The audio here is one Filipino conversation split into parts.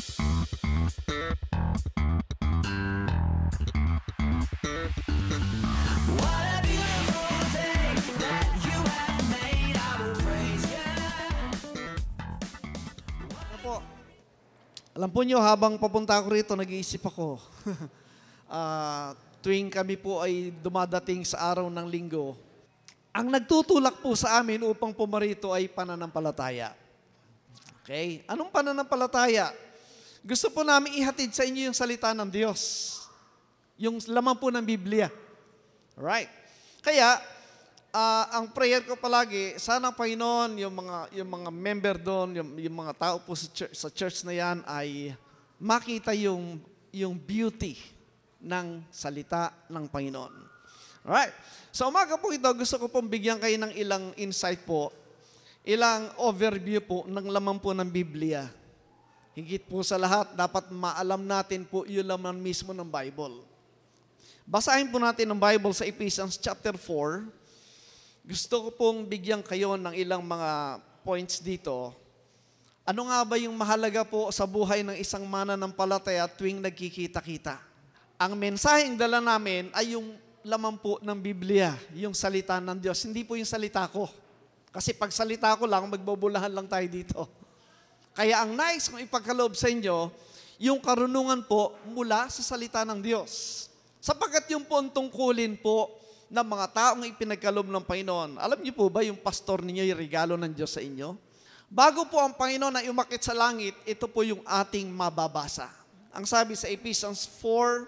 What a beautiful day that you have made. I will praise you. Ano po? Alam po nyo, habang papunta ako rito, nag-iisip ako. Tuwing kami po ay dumadating sa araw ng linggo, ang nagtutulak po sa amin upang pumarito ay pananampalataya. Okay? Anong pananampalataya? Gusto po namin ihatid sa inyo yung salita ng Diyos. Yung laman po ng Biblia. Alright? Kaya, ang prayer ko palagi, sana Panginoon, yung mga member doon, yung mga tao po sa church na yan ay makita yung beauty ng salita ng Panginoon. Alright. Sa umaga po ito, gusto ko pong bigyan kayo ng ilang insight po, ilang overview po ng laman po ng Biblia. Higit po sa lahat, dapat maalam natin po yung laman mismo ng Bible. Basahin po natin ang Bible sa Ephesians chapter 4. Gusto ko pong bigyan kayo ng ilang mga points dito. Ano nga ba yung mahalaga po sa buhay ng isang mananampalataya tuwing nagkikita-kita? Ang mensaheng dala namin ay yung laman po ng Biblia, yung salita ng Diyos. Hindi po yung salita ko. Kasi pag salita ko lang, magbubulahan lang tayo dito. Kaya ang nais kong ipagkaloob sa inyo, yung karunungan po mula sa salita ng Diyos. Sapagkat yung po ang tungkulin po ng mga taong ipinagkaloob ng Panginoon. Alam niyo po ba yung pastor ninyo, yung regalo ng Diyos sa inyo? Bago po ang Panginoon na umakyat sa langit, ito po yung ating mababasa. Ang sabi sa Ephesians 4,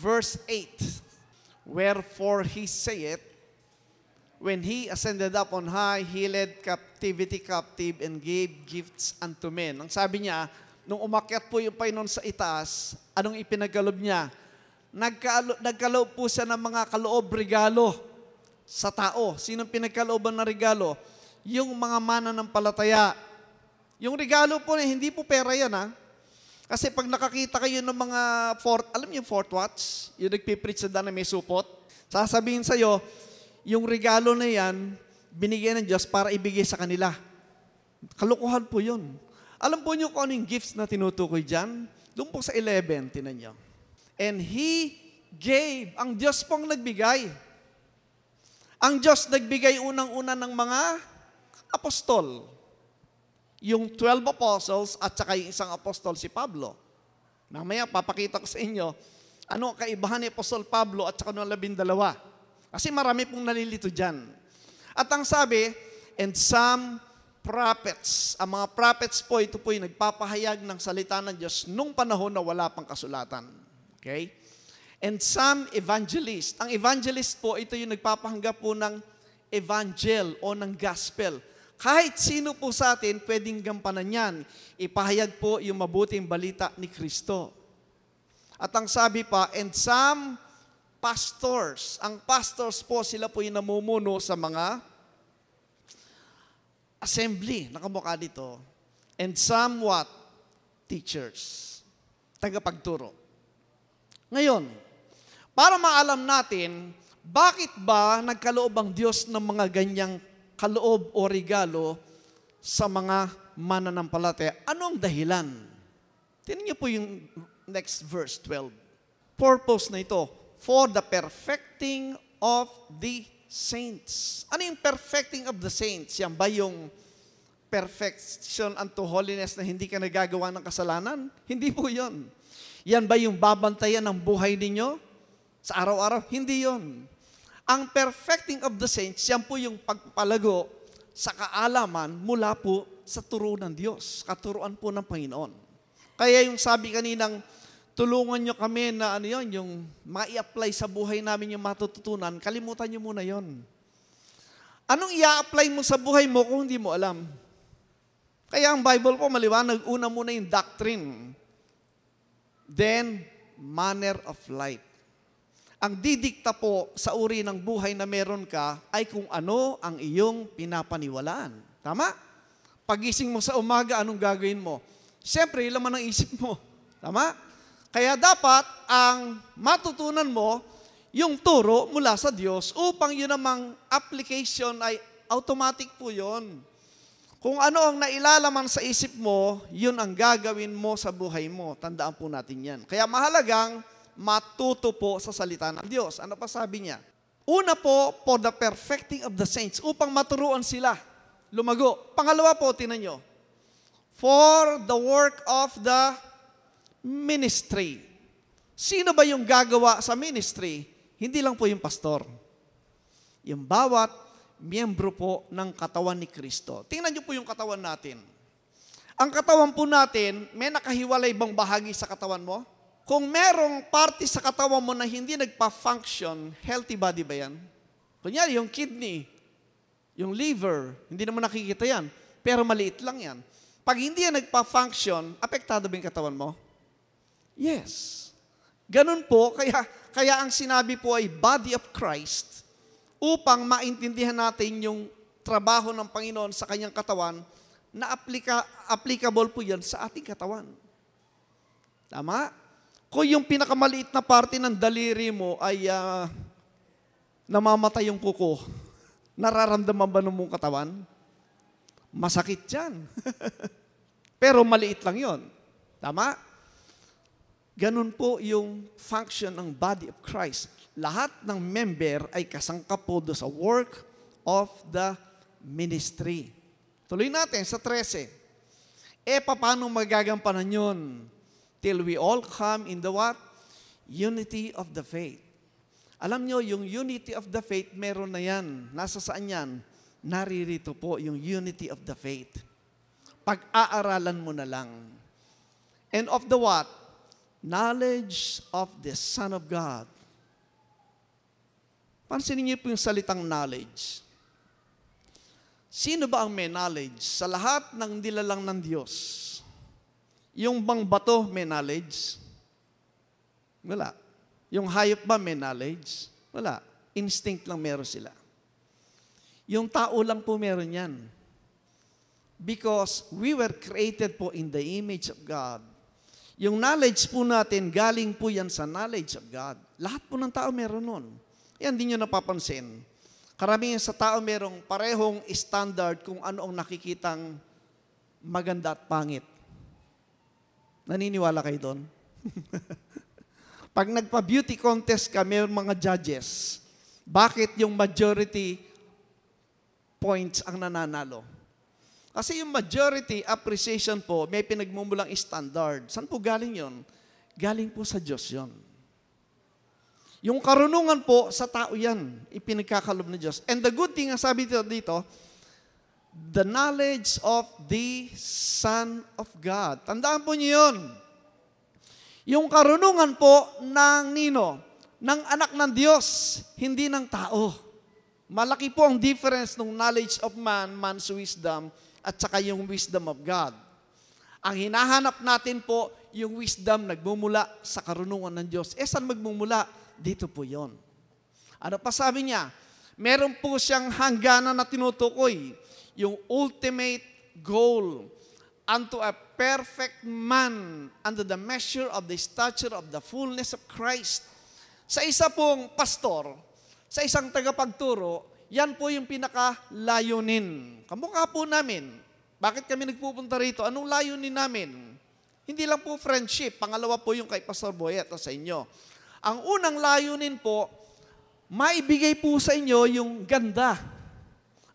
verse 8, wherefore he saith, when he ascended up on high, he led captivity captive and gave gifts unto men. Ang sabi niya, nung umakyat po yung Panginoon sa itaas, anong ipinagkaloob niya? Nagkaloob po siya ng mga kaloob regalo sa tao. Sinong pinagkalooban na regalo? Yung mga mananampalataya. Yung regalo po, hindi po pera yan ha. Kasi pag nakakita kayo ng mga alam niyo yung fourth watch, yung nagpipreach sa daan na may supot, sasabihin sa'yo, yung regalo na yan, binigyan ng Diyos para ibigay sa kanila. Kalukuhan po yun. Alam po niyo kung ano yung gifts na tinutukoy dyan? Doon po sa 11, tinan niyo. And He gave, ang Diyos pong nagbigay. Ang Diyos nagbigay unang-una ng mga apostol. Yung 12 apostles at saka yung isang apostol si Pablo. Mamaya papakita ko sa inyo ano ang kaibahan ni Apostol Pablo at saka ng 12. Kasi marami pong nalilito dyan. At ang sabi, and some prophets. Ang mga prophets po, ito po yung nagpapahayag ng salita ng Diyos nung panahon na wala pang kasulatan. Okay? And some evangelists. Ang evangelist po, ito yung nagpapahanggap po ng evangel o ng gospel. Kahit sino po sa atin, pwedeng gampanan yan. Ipahayag po yung mabuting balita ni Kristo. At ang sabi pa, and some pastors. Ang pastors po, sila po yung namumuno sa mga assembly. Nakamukha dito. And some what? Teachers. Tagapagturo. Ngayon, para maalam natin, bakit ba nagkaloob ang Diyos ng mga ganyang kaloob o regalo sa mga mananampalataya? Anong dahilan? Tingnan niyo po yung next verse, 12. Purpose na ito, for the perfecting of the saints. Ano yung perfecting of the saints? Yan ba yung perfection unto holiness na hindi ka nagagawa ng kasalanan? Hindi po yun. Yan ba yung babantayan ng buhay ninyo sa araw-araw? Hindi yun. Ang perfecting of the saints, yan po yung pagpalago sa kaalaman mula po sa turo ng Diyos, katuruan po ng Panginoon. Kaya yung sabi kaninang, tulungan nyo kami na yung ma-i-apply sa buhay namin yung matututunan, kalimutan nyo muna yon. Anong i-apply mo sa buhay mo kung hindi mo alam? Kaya ang Bible po maliwanag, una muna yung doctrine. Then, manner of life. Ang didikta po sa uri ng buhay na meron ka ay kung ano ang iyong pinapaniwalaan. Tama? Pagising mo sa umaga, anong gagawin mo? Siyempre, laman ng isip mo. Tama? Kaya dapat ang matutunan mo yung turo mula sa Diyos upang yun namang application ay automatic po yun. Kung ano ang nailalaman sa isip mo, yun ang gagawin mo sa buhay mo. Tandaan po natin yan. Kaya mahalagang matuto po sa salita ng Diyos. Ano pa sabi niya? Una po, for the perfecting of the saints, upang maturuan sila, lumago. Pangalawa po, tinan nyo, for the work of the ministry. Sino ba yung gagawa sa ministry? Hindi lang po yung pastor. Yung bawat miyembro po ng katawan ni Kristo. Tingnan niyo po yung katawan natin. Ang katawan po natin, may nakahiwalay bang bahagi sa katawan mo? Kung merong parte sa katawan mo na hindi nagpa-function, healthy body ba yan? Kunyari, yung kidney, yung liver, hindi naman nakikita yan. Pero maliit lang yan. Pag hindi yan nagpa-function, apektado ba yung katawan mo? Yes. Ganun po, kaya ang sinabi po ay body of Christ, upang maintindihan natin yung trabaho ng Panginoon sa kanyang katawan, na applicable po yan sa ating katawan. Tama? Kung yung pinakamaliit na parte ng daliri mo ay namamatay yung kuko, nararamdaman ba ng mong katawan? Masakit yan. Pero maliit lang yon. Tama? Ganun po yung function ng body of Christ. Lahat ng member ay kasangkap po do sa work of the ministry. Tuloy natin sa 13. Paano magagampanan yun? Till we all come in the what? Unity of the faith. Alam nyo, yung unity of the faith, meron na yan. Nasa saan yan? Naririto po yung unity of the faith. Pag-aaralan mo na lang. And of the what? Knowledge of the Son of God. Pansinin niyo po yung salitang knowledge. Sino ba ang may knowledge? Sa lahat ng nilalang ng Diyos, yung bang bato may knowledge? Wala. Yung hayop ba may knowledge? Wala. Instinct lang meron sila. Yung tao lang po meron yan. Because we were created po in the image of God. Yung knowledge po natin, galing po yan sa knowledge of God. Lahat po ng tao meron nun. Yan, di nyo napapansin. Karamihan sa tao merong parehong standard kung ano ang nakikitang maganda at pangit. Naniniwala kayo doon? Pag nagpa-beauty contest ka, mayroong mga judges. Bakit yung majority points ang nananalo? Kasi yung majority appreciation po, may pinagmumulang standard. Saan po galing yon? Galing po sa Diyos yon. Yung karunungan po, sa tao yan, ipinagkakalob ng Diyos. And the good thing, ang sabi dito, the knowledge of the Son of God. Tandaan po niyo yun. Yung karunungan po ng nino, ng anak ng Diyos, hindi ng tao. Malaki po ang difference ng knowledge of man, man's wisdom, at saka yung wisdom of God. Ang hinahanap natin po, yung wisdom nagmumula sa karunungan ng Diyos. Saan magmumula? Dito po yon. Ano pa sabi niya? Meron po siyang hangganan na tinutukoy. Yung ultimate goal unto a perfect man under the measure of the stature of the fullness of Christ. Sa isa pong pastor, sa isang tagapagturo, yan po yung pinaka-layunin. Kamukha po namin. Bakit kami nagpupunta rito? Anong layunin namin? Hindi lang po friendship. Pangalawa po yung kay Pastor Boyet o sa inyo. Ang unang layunin po, maibigay po sa inyo yung ganda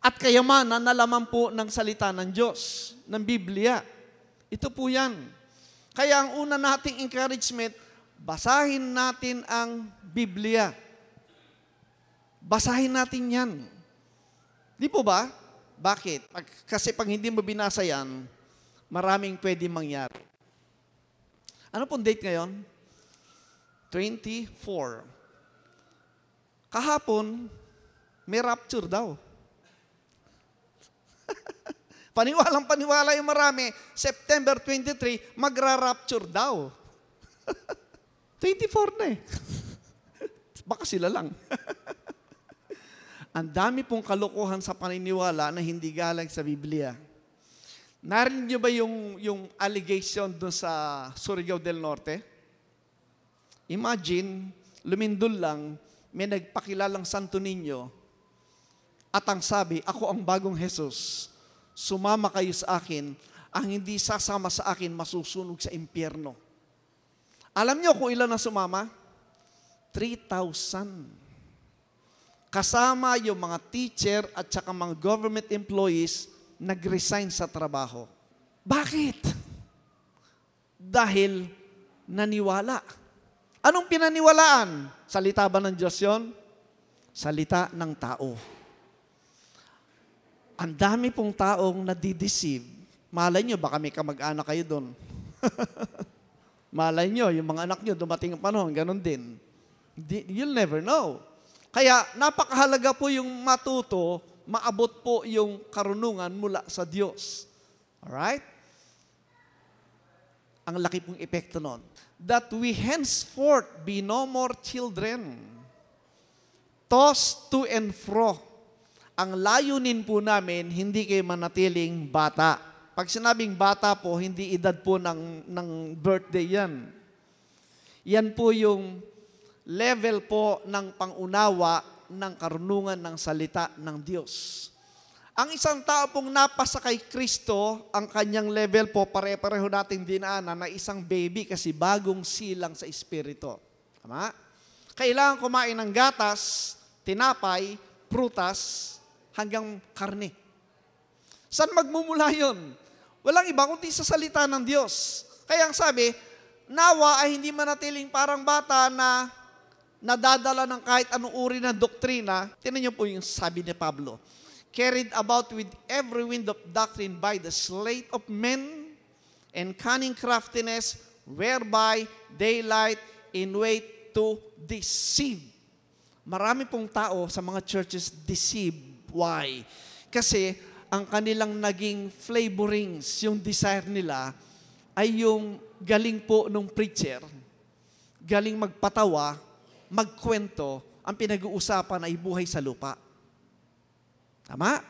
at kayamanan na laman po ng salita ng Diyos, ng Biblia. Ito po yan. Kaya ang una nating encouragement, basahin natin ang Biblia. Basahin natin yan. Di po ba? Bakit? Kasi pag hindi mo binasa yan, maraming pwede mangyari. Ano pong date ngayon? 24. Kahapon, may rapture daw. Paniwalang-paniwala yung marami. September 23, magra-rapture daw. 24 na eh. Baka sila lang. Ang dami pong kalokohan sa paniniwala na hindi galing sa Biblia. Narinig niyo ba yung allegation doon sa Surigao del Norte? Imagine, lumindol lang, may nagpakilalang Santo Niño, at ang sabi, ako ang bagong Jesus. sumama kayo sa akin. Ang hindi sasama sa akin, masusunog sa impyerno. Alam niyo kung ilan ang sumama? 3,000. Kasama yung mga teacher at saka mga government employees nag-resign sa trabaho. Bakit? Dahil naniwala. Anong pinaniwalaan? Salita ba ng Diyos yun? Salita ng tao. Ang dami pong taong nadideceive. Malay nyo, baka may kamag-anak kayo doon. Malay nyo, yung mga anak nyo, dumating ang panahon, ganun din. You'll never know. Kaya napakahalaga po yung matuto, maabot po yung karunungan mula sa Diyos. Alright? Ang laki pong epekto nun. That we henceforth be no more children, tossed to and fro. Ang layunin po namin, hindi kayo manatiling bata. Pag sinabing bata po, hindi edad po ng birthday yan. Yan po yung level po ng pangunawa ng karunungan ng salita ng Diyos. Ang isang tao pong napasa kay Kristo, ang kanyang level po, pare-pareho nating dinaanan na isang baby kasi bagong silang sa Espiritu. Tama? Kailangan kumain ng gatas, tinapay, prutas, hanggang karne. Saan magmumula yun? Walang iba kundi sa salita ng Diyos. Kaya ang sabi, nawa ay hindi manatiling parang bata na nadadala ng kahit anong uri ng doktrina. Tingnan niyo po yung sabi ni Pablo. Carried about with every wind of doctrine by the sleight of men and cunning craftiness, whereby they light in wait to deceive. Marami pong tao sa mga churches deceive. Why? Kasi ang kanilang naging flavorings, yung desire nila, ay yung galing po nung preacher, galing magpatawa, magkwento, ang pinag-uusapan ay buhay sa lupa. Tama?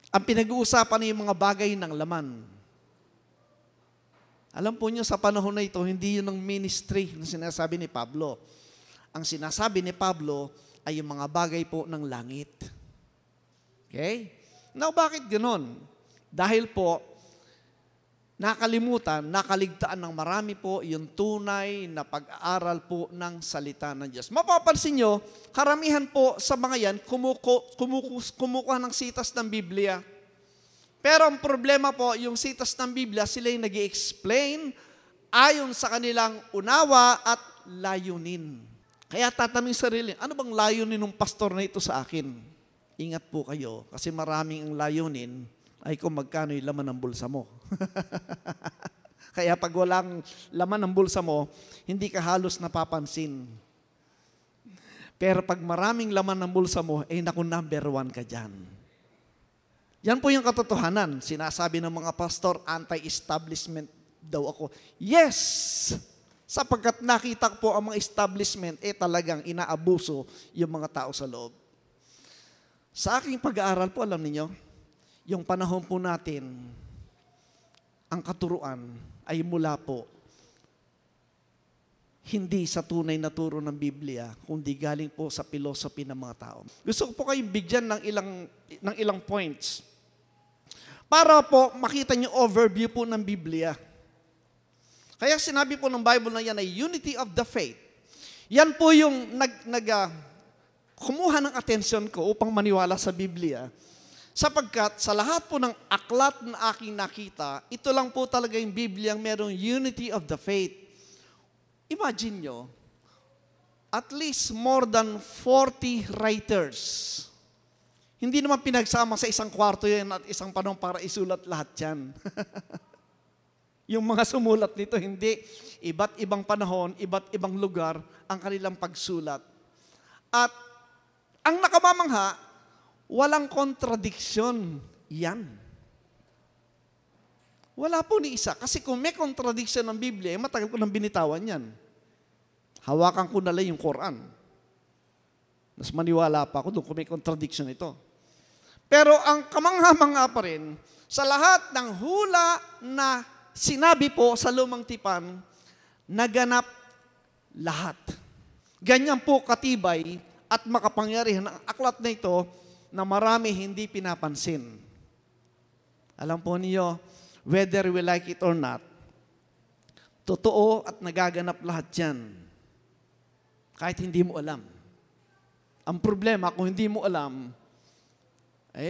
Ang pinag-uusapan ay yung mga bagay ng laman. Alam po niyo, sa panahon na ito, hindi yun ang ministry na sinasabi ni Pablo. Ang sinasabi ni Pablo ay yung mga bagay po ng langit. Okay? Now, bakit ganon? Dahil po, nakalimutan, nakaligtaan ng marami po yung tunay na pag-aaral po ng salita ng Diyos. Mapapansin nyo, karamihan po sa mga yan, kumukuha ng sitas ng Biblia. Pero ang problema po, yung sitas ng Biblia, sila yung nag-i-explain ayon sa kanilang unawa at layunin. Kaya tatanungin sarili, ano bang layunin ng pastor na ito sa akin? Ingat po kayo, kasi maraming ang layunin ay kung magkano yung laman ng bulsa mo. Kaya pag walang laman ng bulsa mo, hindi ka halos napapansin. Pero pag maraming laman ng bulsa mo, naku, number 1 ka dyan. Yan po yung katotohanan. Sinasabi ng mga pastor, anti-establishment daw ako. Yes! Sapagkat nakita ko po ang mga establishment, talagang inaabuso yung mga tao sa loob. Sa aking pag-aaral po, alam niyo, yung panahon po natin, ang katuruan ay mula po hindi sa tunay na turo ng Biblia, kundi galing po sa philosophy ng mga tao. Gusto ko po kayong bigyan ng ilang points para po makita niyo overview po ng Biblia. Kaya sinabi po ng Bible na yan ay unity of the faith. Yan po yung kumuha ng atensyon ko upang maniwala sa Biblia. Sapagkat sa lahat po ng aklat na aking nakita, ito lang po talaga yung Biblia ang merong unity of the faith. Imagine nyo, at least more than 40 writers. Hindi naman pinagsama sa isang kwarto yan at isang panahon para isulat lahat yan. Yung mga sumulat nito, hindi. Iba't ibang panahon, iba't ibang lugar ang kanilang pagsulat. At ang nakamamangha, walang kontradiksyon yan. Wala po ni isa. Kasi kung may kontradiksyon ng Biblia, matagal ko nang binitawan yan. Hawakan ko na lang yung Quran. Mas maniwala pa ako doon kung may contradiction ito. Pero ang kamangha-mangha pa rin, sa lahat ng hula na sinabi po sa Lumang Tipan, naganap lahat. Ganyan po katibay at makapangyarihan ang aklat na ito na marami hindi pinapansin. Alam po niyo, whether we like it or not, totoo at nagaganap lahat yan. Kahit hindi mo alam. Ang problema, kung hindi mo alam,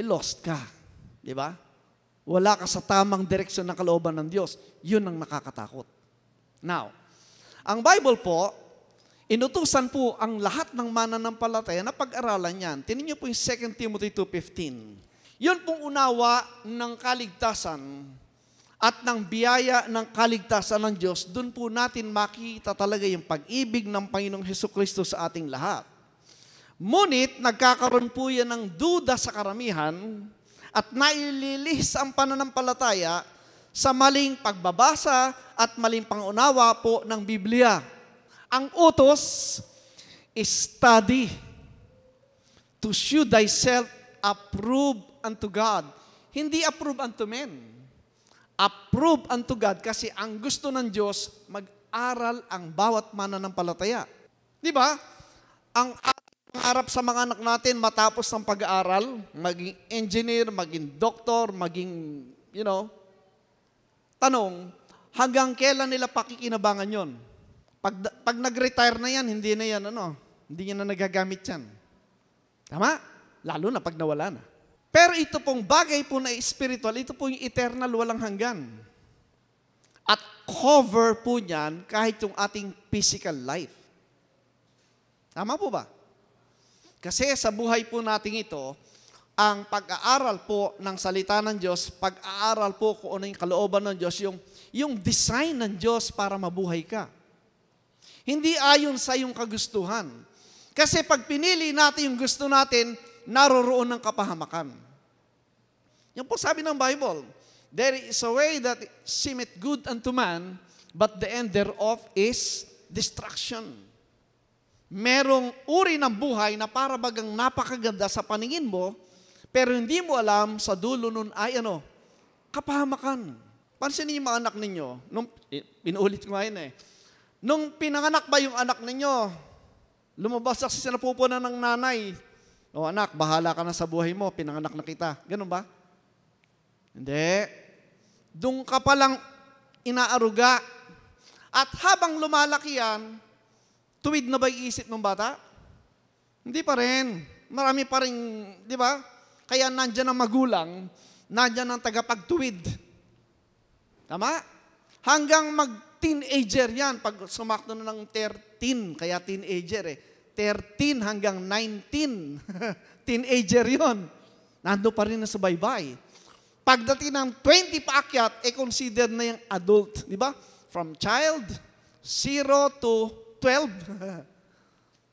lost ka. Di ba? Wala ka sa tamang direksyon ng kalooban ng Diyos. Yun ang nakakatakot. Now, ang Bible po, inutusan po ang lahat ng mananampalataya na pag-aralan yan. Tingnan niyo po yung 2 Timothy 2:15. Yun pong unawa ng kaligtasan at ng biyaya ng kaligtasan ng Diyos. Doon po natin makita talaga yung pag-ibig ng Panginoong Hesukristo sa ating lahat. Ngunit, nagkakaroon po yan ng duda sa karamihan at naililihis ang pananampalataya sa maling pagbabasa at maling pangunawa po ng Biblia. Ang utos is study to shew thyself approved unto God. Hindi approved unto men. Approved unto God kasi ang gusto ng Diyos, mag-aral ang bawat mananampalataya. Di ba? Ang pangarap sa mga anak natin matapos ng pag-aaral, maging engineer, maging doktor, maging, tanong, hanggang kailan nila pakikinabangan yon? Pag nag-retire na yan, hindi na yan, hindi niya na nagagamit yan. Tama? Lalo na pag nawala na. Pero ito pong bagay po na spiritual, ito po yung eternal, walang hanggan. At cover po niyan kahit yung ating physical life. Tama po ba? Kasi sa buhay po natin ito, ang pag-aaral po ng salita ng Diyos, pag-aaral po kung ano yung kalooban ng Diyos, yung design ng Diyos para mabuhay ka. Hindi ayon sa iyong kagustuhan. Kasi pag pinili natin yung gusto natin, naroroon ng kapahamakan. Yan po sabi ng Bible, there is a way that seemeth good unto man, but the end thereof is destruction. Merong uri ng buhay na para bagang napakaganda sa paningin mo, pero hindi mo alam sa dulo nun ay kapahamakan. Pansinin yung mga anak ninyo, pinuulit ko ngayon nung pinanganak ba yung anak ninyo, lumabas sa sinapupunan ng nanay, anak, bahala ka na sa buhay mo, pinanganak na kita. Ganun ba? Hindi. Doon ka palang inaaruga. At habang lumalaki yan, tuwid na ba yung isip ng bata? Hindi pa rin. Marami pa rin, di ba? Kaya nandyan ang magulang, nandyan ang tagapagtuwid. Tama? Hanggang mag-teenager yan, pag sumakto na ng 13, kaya teenager 13 hanggang 19. Teenager yon. Nando pa rin na sa baybay. Pagdating ng 20 paakyat, consider na yung adult. Di ba? From child, 0 to 12.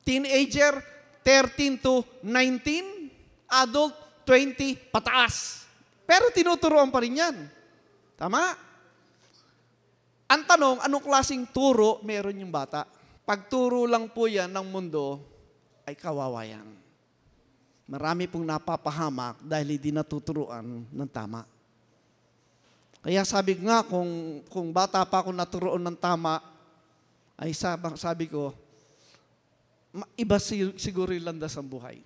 Teenager, 13 to 19. Adult, 20 pataas. Pero tinuturoan pa rin yan. Tama? Ang tanong, anong klaseng turo meron yung bata? Pagturo lang po yan ng mundo, ay kawawa yan. Marami pong napapahamak dahil hindi natuturuan ng tama. Kaya sabi nga, kung bata pa ako naturoon ng tama, ay sabi ko, iba siguro yung landas ang buhay.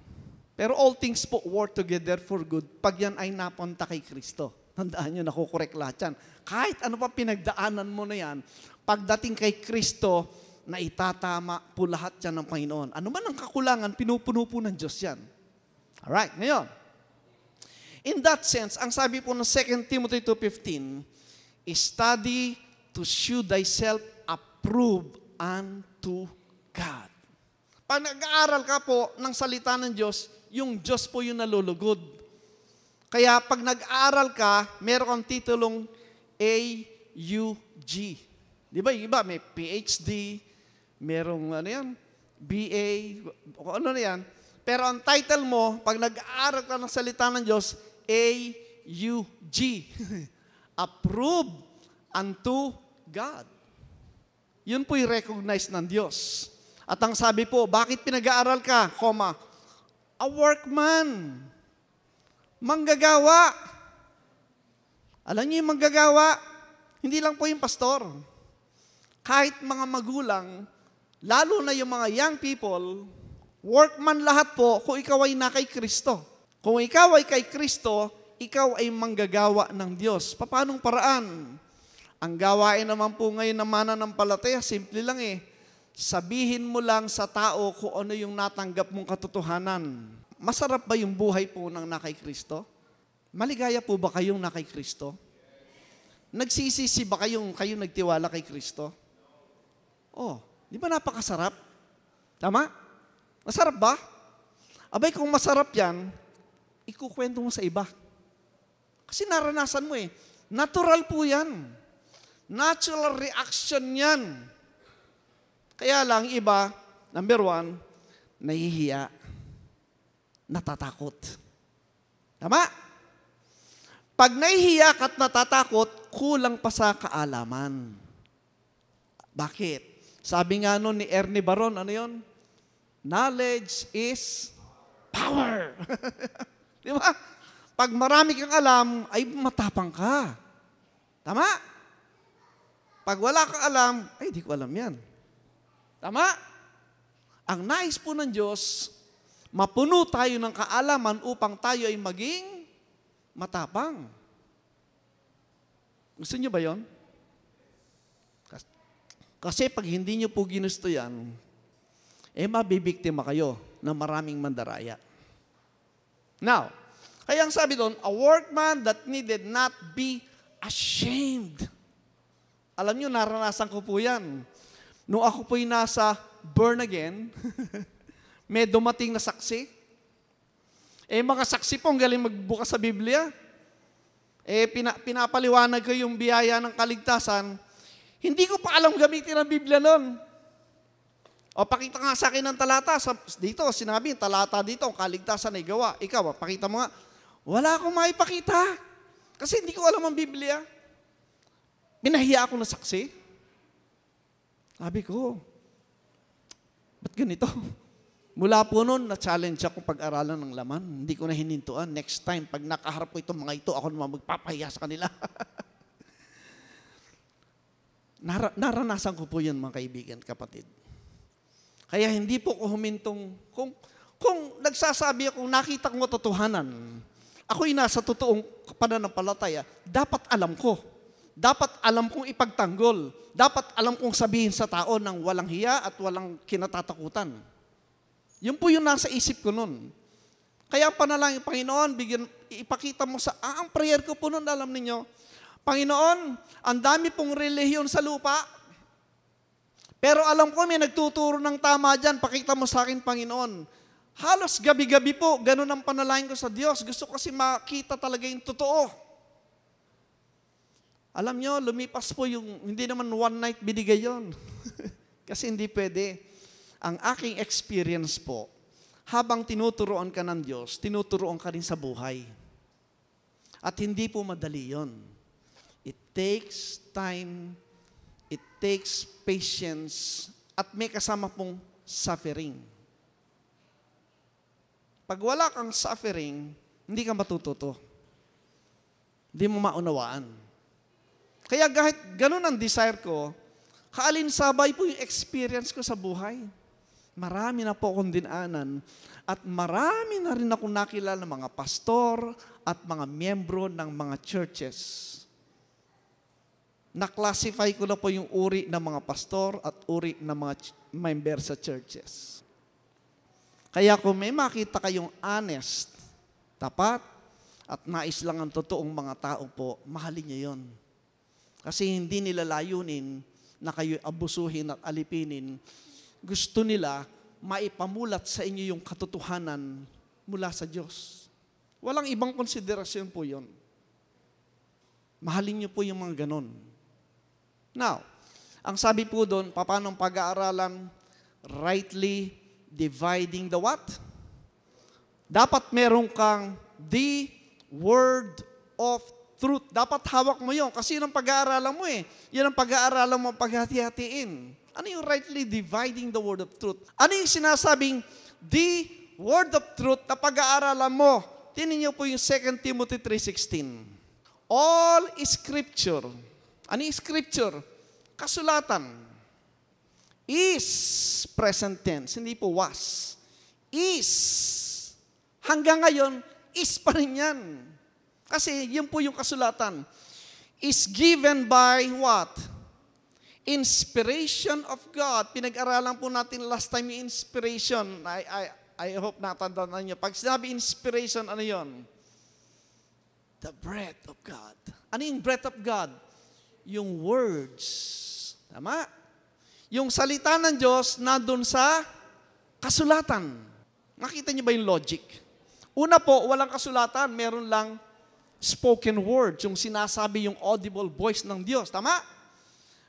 Pero all things po work together for good pag yan ay napunta kay Kristo. Tandaan nyo, nakukorek lahat yan. Kahit ano pa pinagdaanan mo na yan, pagdating kay Kristo, na itatama po lahat yan ng Panginoon. Ano man ang kakulangan, pinupuno po ng Diyos yan. Alright, ngayon. In that sense, ang sabi po ng 2 Timothy 2:15, study to shew thyself approved unto God. Pag nag-aaral ka po ng salita ng Diyos, yung Diyos po yung nalulugod. Kaya pag nag-aaral ka, meron kang titulong AUG. Di ba? Iba, may PhD, merong BA, ano na yan. Pero ang title mo, pag nag-aaral ka ng salita ng Diyos, AUG. Approved unto God. Yun po yung recognize ng Diyos. At ang sabi po, bakit pinag-aaral ka? A workman. Manggagawa. Alam niyo yung manggagawa? Hindi lang po yung pastor. Kahit mga magulang, lalo na yung mga young people, workman lahat po kung ikaw ay na kay Kristo. Kung ikaw ay kay Kristo, ikaw ay manggagawa ng Diyos. Paanong paraan? Ang gawain naman po ngayon ng mananampalataya, simple lang eh. Sabihin mo lang sa tao kung ano yung natanggap mong katotohanan. Masarap ba yung buhay po ng nakay Kristo? Maligaya po ba kayong nakay Kristo? Nagsisisi ba kayong nagtiwala kay Kristo? Oh, di ba napakasarap? Tama? Masarap ba? Abay, kung masarap yan, ikukwento mo sa iba. Kasi naranasan mo eh. Natural po yan. Natural reaction yan. Kaya lang, iba, number one, nahihiya, natatakot. Tama? Pag nahihiya ka at natatakot, kulang pa sa kaalaman. Bakit? Sabi nga nun ni Ernie Baron, ano yun? Knowledge is power. Di ba? Pag marami kang alam, ay matapang ka. Tama? Pag wala kang alam, ay di ko alam yan. Tama? Ang nais po ng Diyos, mapuno tayo ng kaalaman upang tayo ay maging matapang. Gusto niyo ba yon? Kasi pag hindi niyo po ginusto yan, mabibiktima kayo ng maraming mandaraya. Now, kaya ang sabi doon, a workman that needed not be ashamed. Alam niyo, naranasan ko po yan. Nung ako po'y nasa born again, may dumating na saksi. Mga saksi po, ang galing magbukas sa Biblia. Pinapaliwanag ko yung biyaya ng kaligtasan. Hindi ko pa alam gamitin ang Biblia noon. O, pakita nga sa akin ng talata. Dito, sinabi, talata dito, ang kaligtasan ay gawa. Ikaw, pakita mo nga. Wala akong maipakita. Kasi hindi ko alam ang Biblia. Pinahiya ako na saksi. Sabi ko, ba't ganito? Mula po noon, na-challenge ako pag-aralan ng laman. Hindi ko na hinintuan. Next time, pag nakaharap ko itong mga ito, ako naman magpapahiya sa kanila. Naranasan ko po yun, mga kaibigan, kapatid. Kaya hindi po ko humintong, kung nagsasabi ako, nakita kong katotohanan, ako'y nasa totoong pananampalataya, dapat alam ko. Dapat alam kong ipagtanggol. Dapat alam kong sabihin sa tao ng walang hiya at walang kinatatakutan. Yun po yung nasa isip ko nun. Kaya ang panalangin, Panginoon, ipakita mo ang prayer ko po nun, alam ninyo, Panginoon, ang dami pong relihiyon sa lupa, pero alam ko may nagtuturo ng tama dyan, pakita mo sa akin, Panginoon. Halos gabi-gabi po, ganun ang panalangin ko sa Diyos. Gusto ko kasi makita talaga yung totoo. Alam nyo, lumipas po yung, hindi naman one night binigay yun. Kasi hindi pwede. Ang aking experience po, habang tinuturoan ka ng Diyos, tinuturoan ka rin sa buhay. At hindi po madali yun. It takes time, it takes patience, at may kasama pong suffering. Pag wala kang suffering, hindi ka matututo. Hindi mo maunawaan. Kaya kahit ganun ang desire ko, kaalinsabay po yung experience ko sa buhay. Marami na po akong dinaanan at marami na rin akong nakilala ng mga pastor at mga miyembro ng mga churches. Na-classify ko na po yung uri ng mga pastor at uri ng mga member sa churches. Kaya kung may makita kayong honest, tapat, at nais lang ang totoong mga tao po, mahalin niyo yun. Kasi hindi nila layunin na kayo abusuhin at alipinin. Gusto nila maipamulat sa inyo yung katotohanan mula sa Diyos. Walang ibang konsiderasyon po yun. Mahalin niyo po yung mga ganon. Now, ang sabi po doon, paano pag-aaralan? Rightly dividing the what? Dapat meron kang the word of truth. Dapat hawak mo yun. Kasi yun ang pag-aaralan mo eh. Yun ang pag-aaralan mo paghati-hatiin. Ano yung rightly dividing the word of truth? Ano yung sinasabing the word of truth na pag-aaralan mo? Tingnan niyo po yung 2 Timothy 3:16. All scripture. Ano yung scripture? Kasulatan. Is present tense. Hindi po was. Is. Hanggang ngayon, is pa rin yan. Kasi yun po yung kasulatan. Is given by what? Inspiration of God. Pinag-aralan po natin last time yung inspiration. I hope natandaan niyo. Pag sinabi inspiration, ano yun? The breath of God. Ano yung breath of God? Yung words. Tama? Yung salita ng Diyos nandun sa kasulatan. Nakita niyo ba yung logic? Una po, walang kasulatan. Meron lang spoken words, yung sinasabi yung audible voice ng Diyos. Tama?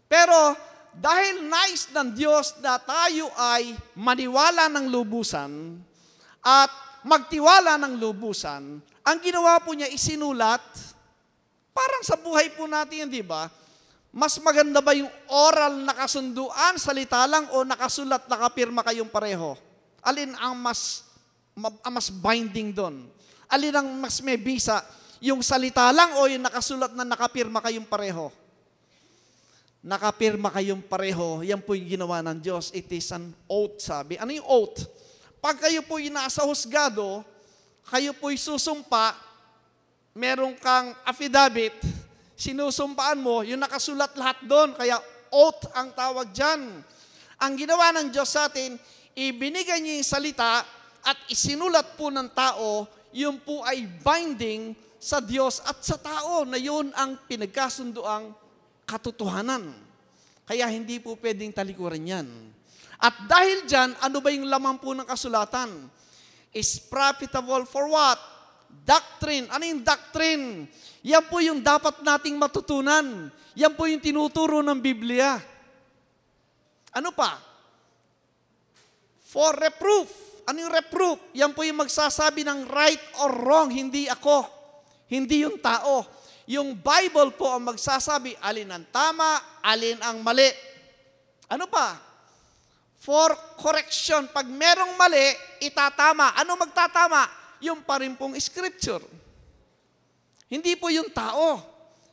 Pero dahil nais ng Diyos na tayo ay maniwala ng lubusan at magtiwala ng lubusan, ang ginawa po niya isinulat, parang sa buhay po natin, di ba? Mas maganda ba yung oral na kasunduan, salita lang, o nakasulat, nakapirma kayong pareho? Alin ang mas binding doon? Alin ang mas may bisa? Yung salita lang o yung nakasulat na nakapirma kayong pareho? Nakapirma kayong pareho, yan po yung ginawa ng Diyos. It is an oath, sabi. Ano yung oath? Pag kayo po yung nasa husgado, kayo po'y susumpa, meron kang affidavit, sinusumpaan mo, yung nakasulat lahat doon, kaya oath ang tawag dyan. Ang ginawa ng Diyos sa atin, ibinigay niya yung salita at isinulat po ng tao, yun po ay binding sa Diyos at sa tao na yun ang pinagkasunduang katotohanan. Kaya hindi po pwedeng talikuran yan. At dahil dyan, ano ba yung laman po ng kasulatan? Is profitable for what? Doctrine. Ano yung doctrine? Yan po yung dapat nating matutunan. Yan po yung tinuturo ng Biblia. Ano pa? For reproof. Ano yung reproof? Yan po yung magsasabi ng right or wrong, hindi ako. Hindi yung tao. Yung Bible po ang magsasabi, alin ang tama, alin ang mali. Ano pa? For correction. Pag merong mali, itatama. Ano magtatama? Yung pa rin pong scripture. Hindi po yung tao.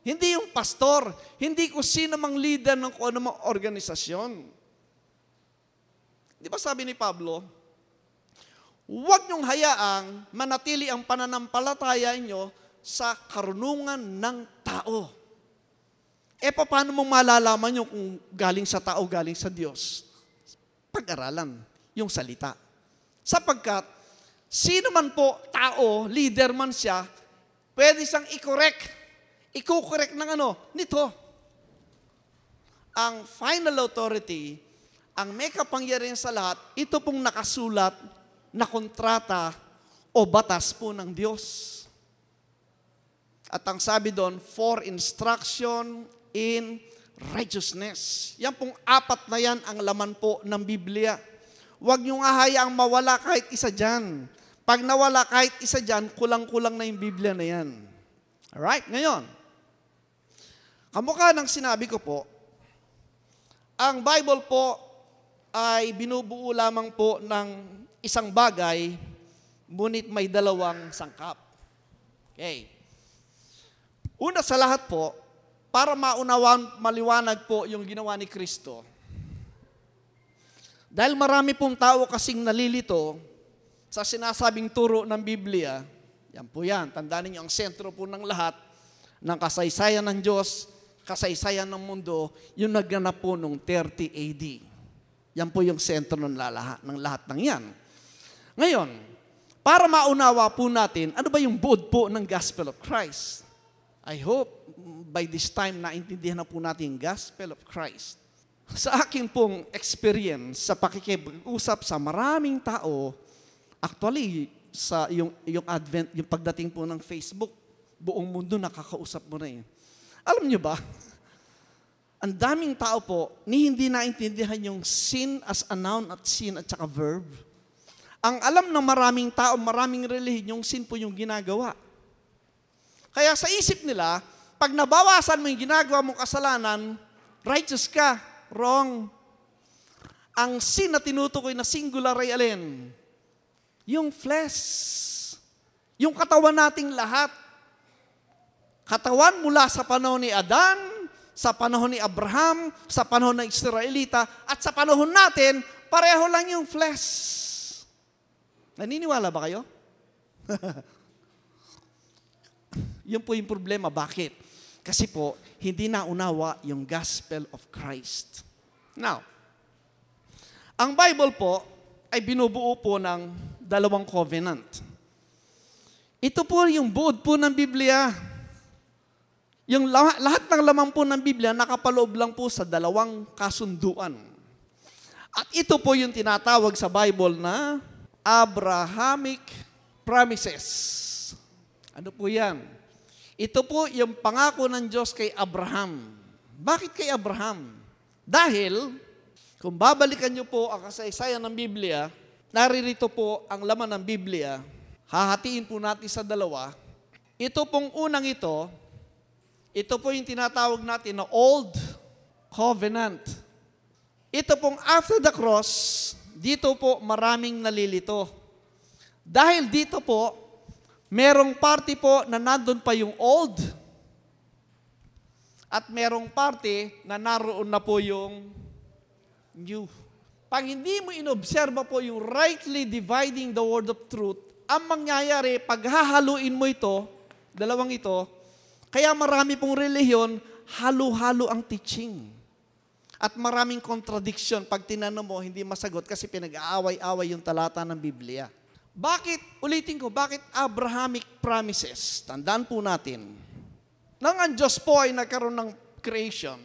Hindi yung pastor. Hindi kung sino mang leader ng kung ano mang organisasyon. Di ba sabi ni Pablo, huwag niyong hayaang manatili ang pananampalataya niyo sa karunungan ng tao. E paano mong malalaman nyo kung galing sa tao, galing sa Diyos? Pag-aralan yung salita. Sapagkat, sino man po tao, leader man siya, pwede siyang i-correct. I-correct ng ano? Nito. Ang final authority, ang may kapangyarihan sa lahat, ito pong nakasulat na kontrata o batas po ng Diyos. At ang sabi doon, for instruction in righteousness. Yan pong apat na yan ang laman po ng Biblia. Huwag niyong hahayaang mawala kahit isa dyan. Pag nawala kahit isa dyan, kulang-kulang na yung Biblia na yan. Alright? Ngayon, kamukha ng sinabi ko po, ang Bible po ay binubuo lamang po ng isang bagay, ngunit may dalawang sangkap. Okay. Una sa lahat po, para maunawan, maliwanag po yung ginawa ni Kristo. Dahil marami pong tao kasing nalilito sa sinasabing turo ng Biblia, yan po yan, tandaan niyo ang sentro po ng lahat, ng kasaysayan ng Diyos, kasaysayan ng mundo, yung naganap po noong 30 AD. Yan po yung sentro ng lahat ng yan. Ngayon, para maunawa po natin, ano ba yung buod po ng Gospel of Christ? I hope by this time naintindihan na po natin yung Gospel of Christ. Sa akin pong experience sa pakikipag-usap sa maraming tao, actually, sa yung advent, yung pagdating po ng Facebook, buong mundo nakakausap mo na eh. Alam niyo ba, ang daming tao po, hindi naintindihan yung sin as a noun at sin at saka verb. Ang alam ng maraming tao, maraming relihiyon, yung sin po yung ginagawa. Kaya sa isip nila, pag nabawasan mo yung ginagawa mong kasalanan, righteous ka. Wrong. Ang sin na tinutukoy na singular ay alin? Yung flesh. Yung katawan nating lahat. Katawan mula sa panahon ni Adan, sa panahon ni Abraham, sa panahon ng Israelita, at sa panahon natin, pareho lang yung flesh. Naniniwala ba kayo? Yun po yung problema. Bakit? Kasi po, hindi naunawa yung gospel of Christ. Now, ang Bible po ay binubuo po ng dalawang covenant. Ito po yung buod po ng Biblia. Yung lahat ng laman po ng Biblia nakapaloob lang po sa dalawang kasunduan. At ito po yung tinatawag sa Bible na Abrahamic promises. Ano po yan? Ito po yung pangako ng Diyos kay Abraham. Bakit kay Abraham? Dahil, kung babalikan niyo po ang kasaysayan ng Biblia, naririto po ang laman ng Biblia, hahatiin po natin sa dalawa. Ito pong unang ito po yung tinatawag natin na Old Covenant. Ito pong after the cross, dito po maraming nalilito. Dahil dito po, merong party po na nandun pa yung old at merong party na naroon na po yung new. Pag hindi mo inobserba po yung rightly dividing the word of truth, ang mangyayari, pag hahaluin mo ito, dalawang ito, kaya marami pong relihiyon, halo-halo ang teaching. At maraming contradiction. Pag tinanong mo, hindi masagot kasi pinag-aaway-away yung talata ng Biblia. Bakit, ulitin ko, bakit Abrahamic promises? Tandaan po natin. Nang ang Diyos po ay nagkaroon ng creation,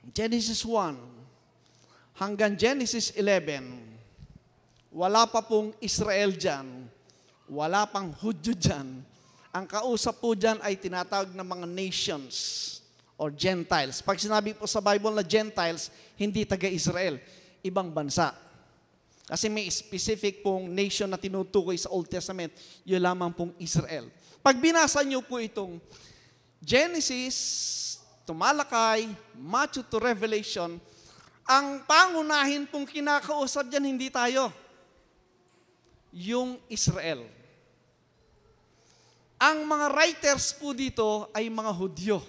Genesis 1 hanggang Genesis 11, wala pa pong Israel dyan, wala pang Hudyo dyan. Ang kausap po dyan ay tinatawag ng mga nations or Gentiles. Pag sinabi po sa Bible na Gentiles, hindi taga-Israel, ibang bansa. Kasi may specific pong nation na tinutukoy sa Old Testament, yun lamang pong Israel. Pag binasa nyo po itong Genesis to Malakay, Matthew to Revelation, ang pangunahin pong kinakausap dyan, hindi tayo. Yung Israel. Ang mga writers po dito ay mga Hudyo.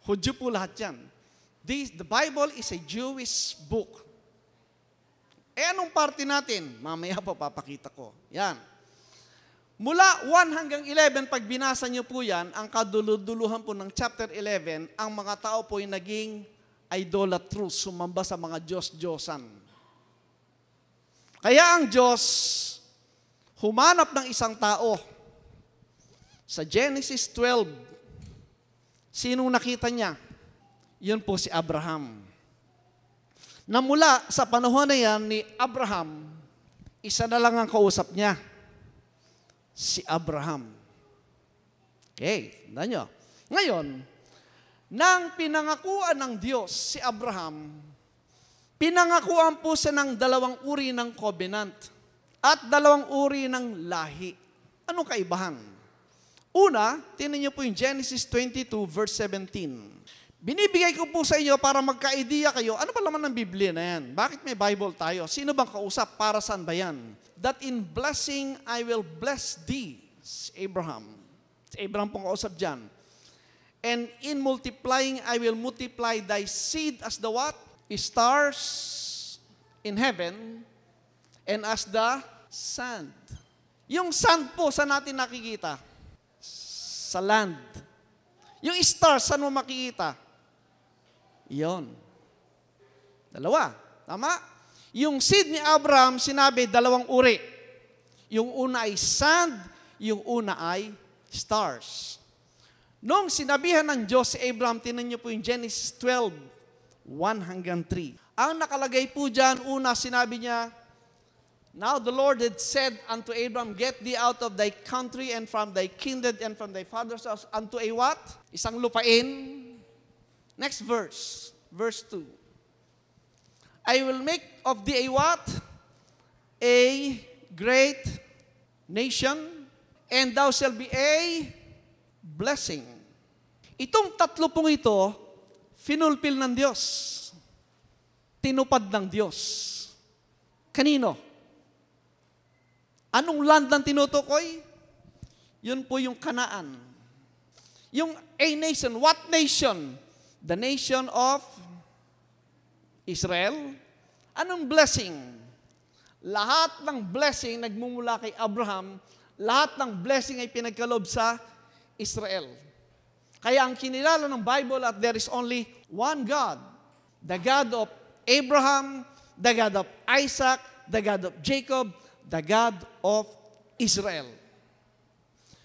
Hudyo po lahat yan. The Bible is a Jewish book. Anong parte natin? Mamaya pa papakita ko. Yan. Mula 1 hanggang 11, pag binasa niyo po yan, ang kaduluduluhan po ng chapter 11, ang mga tao po ay naging idolatrous, sumamba sa mga Diyos-Diyosan. Kaya ang Diyos, humanap ng isang tao. Sa Genesis 12, sinong nakita niya? Yun po si Abraham. Na mula sa panahon na yan ni Abraham, isa na lang ang kausap niya. Si Abraham. Okay, tandaan nyo. Ngayon, nang pinangakuan ng Diyos si Abraham, pinangakuan po siya ng dalawang uri ng covenant at dalawang uri ng lahi. Anong kaibahan? Una, tingnan niyo po yung Genesis 22 verse 17. Binibigay ko po sa inyo para magka-idea kayo, ano ba laman ng Biblia na yan? Bakit may Bible tayo? Sino bang kausap? Para saan ba yan? That in blessing I will bless thee, Abraham. Si Abraham pong kausap dyan. And in multiplying I will multiply thy seed as the what? Stars in heaven and as the sand. Yung sand po, saan natin nakikita? Sa land. Yung stars, saan mo makikita? Iyon. Dalawa. Tama? Yung seed ni Abraham, sinabi, dalawang uri. Yung una ay sand, yung una ay stars. Nung sinabihan ng Diyos si Abraham, tinan niyo po yung Genesis 12, 1 hanggang 3. Ang nakalagay po dyan, una sinabi niya, now the Lord had said unto Abraham, get thee out of thy country and from thy kindred and from thy father's house unto a what? Isang lupain. Next verse, verse 2. I will make of thee a what? A great nation, and thou shalt be a blessing. Itong tatlo pong ito, finulfill ng Diyos. Tinupad ng Diyos. Kanino? Anong land ang tinutukoy? Yun po yung Kanaan. Yung a nation. What nation? The nation of Israel. Anong blessing? Lahat ng blessing nagmumula kay Abraham, lahat ng blessing ay pinagkaloob sa Israel. Kaya ang kinilala ng Bible at there is only one God. The God of Abraham, the God of Isaac, the God of Jacob, the God of Israel.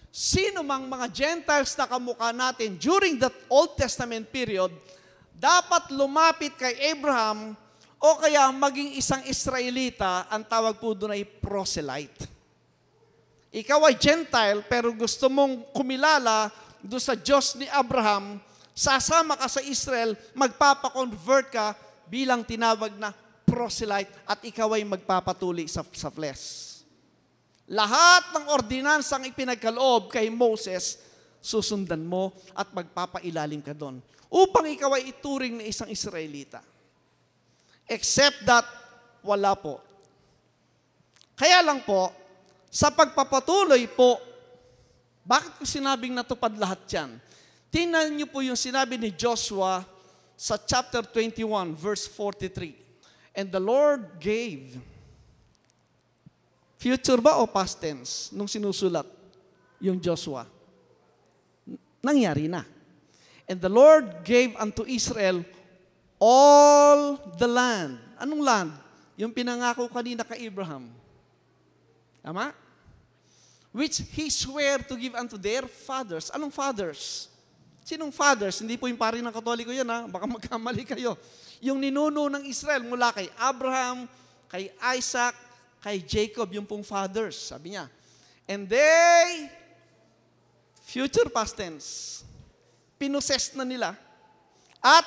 Sino mang mga Gentiles na kamukha natin during that Old Testament period, dapat lumapit kay Abraham o kaya maging isang Israelita, ang tawag po doon ay proselyte. Ikaw ay Gentile pero gusto mong kumilala doon sa Diyos ni Abraham, sasama ka sa Israel, magpapakonvert ka bilang tinawag na proselyte at ikaw ay magpapatuli sa flesh. Lahat ng ordinansang ipinagkaloob kay Moses, susundan mo at magpapailalim ka doon upang ikaw ay ituring na isang Israelita. Except that, wala po. Kaya lang po, sa pagpapatuloy po, bakit ko sinabing natupad lahat yan? Tingnan niyo po yung sinabi ni Joshua sa chapter 21, verse 43. And the Lord gave, future ba o past tense nung sinusulat yung Joshua? Nangyari na. And the Lord gave unto Israel all the land. Anong land? Yung pinangako kanina kay Abraham. Tama? Which He swore to give unto their fathers. Anong fathers? Sinong fathers? Hindi po yung pari ng Katoliko yan, ha? Baka magkamali kayo. Yung ninuno ng Israel mula kay Abraham, kay Isaac, kay Jacob, yung pong fathers. Sabi niya. And they, future past tense, pinoses na nila at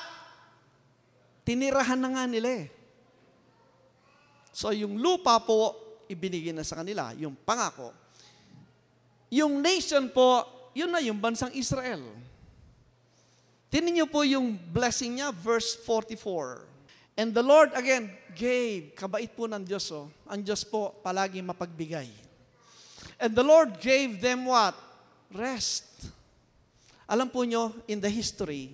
tinirahan na nga nila eh. So yung lupa po, ibinigay na sa kanila, yung pangako. Yung nation po, yun na yung bansang Israel. Tingnan niyo po yung blessing niya, verse 44. And the Lord again gave, kabait po ng Diyos. Oh. Ang Diyos po palagi mapagbigay. And the Lord gave them what? Rest. Alam po nyo, in the history,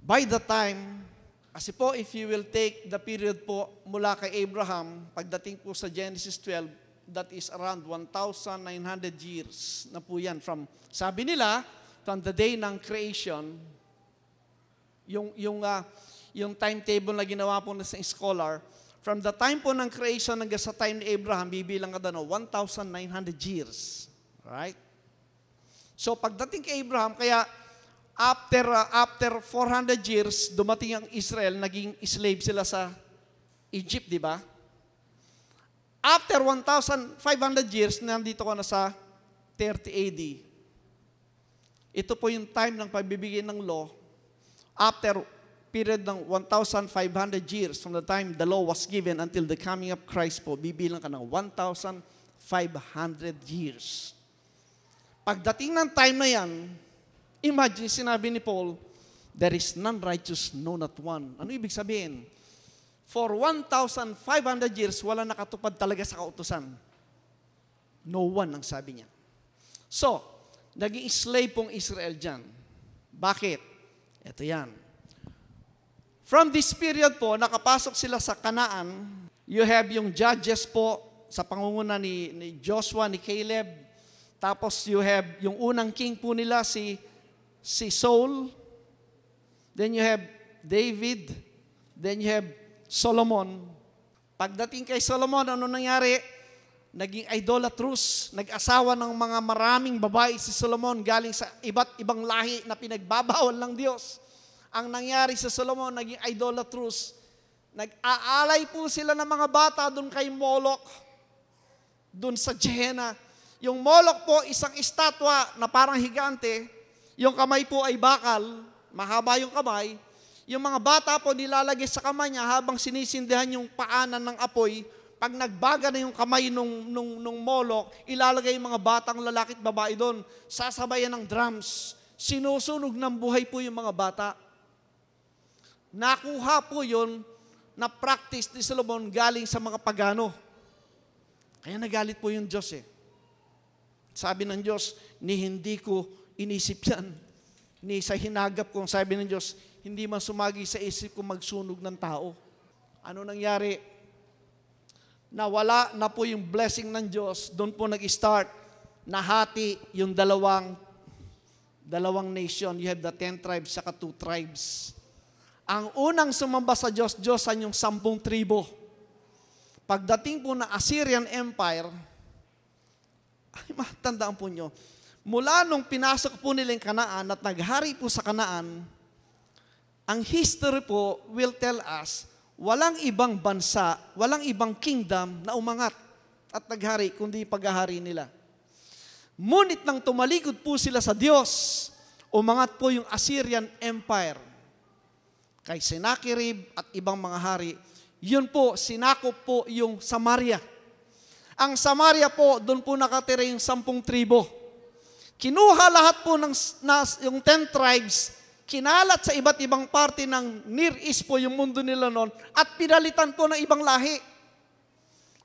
by the time, kasi po if you will take the period po mula kay Abraham, pagdating po sa Genesis 12, that is around 1,900 years na po yan. Sabi nila, from the day ng creation, yung timetable na ginawa po na sa scholar, from the time po ng creation hanggang sa time ni Abraham, bibilang ka doon, 1,900 years. Right? So pagdating kay Abraham, kaya after 400 years, dumating ang Israel, naging slave sila sa Egypt, di ba? After 1,500 years, nandito ko na sa 30 AD. Ito po yung time ng pagbibigay ng law. After period ng 1,500 years from the time the law was given until the coming of Christ po, bibilang ka ng 1,500 years. Pagdating ng time na yan, imagine, sinabi ni Paul, there is none righteous, no not one. Ano ibig sabihin? For 1,500 years, wala nakatupad talaga sa kautusan. No one ang sabi niya. So, naging slave pong Israel dyan. Bakit? Ito yan. From this period po, nakapasok sila sa Canaan. You have yung judges po sa pangunguna ni Joshua, ni Caleb. Tapos you have yung unang king po nila, si Saul. Then you have David. Then you have Solomon. Pagdating kay Solomon, ano nangyari? Naging idolatrous, nag-asawa ng mga maraming babae si Solomon galing sa iba't ibang lahi na pinagbabawal ng Diyos. Ang nangyari sa Solomon, naging idolatrous. Nag-aalay po sila ng mga bata doon kay Moloch, doon sa Gehenna. Yung Moloch po, isang estatwa na parang higante. Yung kamay po ay bakal, mahaba yung kamay. Yung mga bata po nilalagay sa kamay niya habang sinisindihan yung paanan ng apoy. Pag nagbaga na yung kamay nung Moloch, ilalagay yung mga batang lalaki at babae doon. Sasabayan ng drums. Sinusunog ng buhay po yung mga bata. Nakuha po yun na practice ni Solomon galing sa mga pagano. Kaya nagalit po yung Diyos eh. Sabi ng Diyos, ni hindi ko inisip yan. Ni sa hinagap kong sabi ng Diyos, hindi man sumagi sa isip ko magsunog ng tao. Ano nangyari? na wala na po yung blessing ng Diyos, doon po nag-start, nahati yung dalawang nation. You have the 10 tribes, saka 2 tribes. Ang unang sumamba sa Diyos, Diyosan yung 10 tribo. Pagdating po na Assyrian Empire, ay matandaan po nyo, mula nung pinasok po nila yung Kanaan at naghari po sa Kanaan, ang history po will tell us, walang ibang bansa, walang ibang kingdom na umangat at naghari, kundi paghahari nila. Ngunit nang tumalikod po sila sa Diyos, umangat po yung Assyrian Empire. Kay Sennacherib at ibang mga hari, yun po, sinakop po yung Samaria. Ang Samaria po, doon po nakatira yung 10 tribo. Kinuha lahat po yung 10 tribes, kinalat sa iba't ibang parte ng Near East po yung mundo nila noon at pinalitan po ng ibang lahi.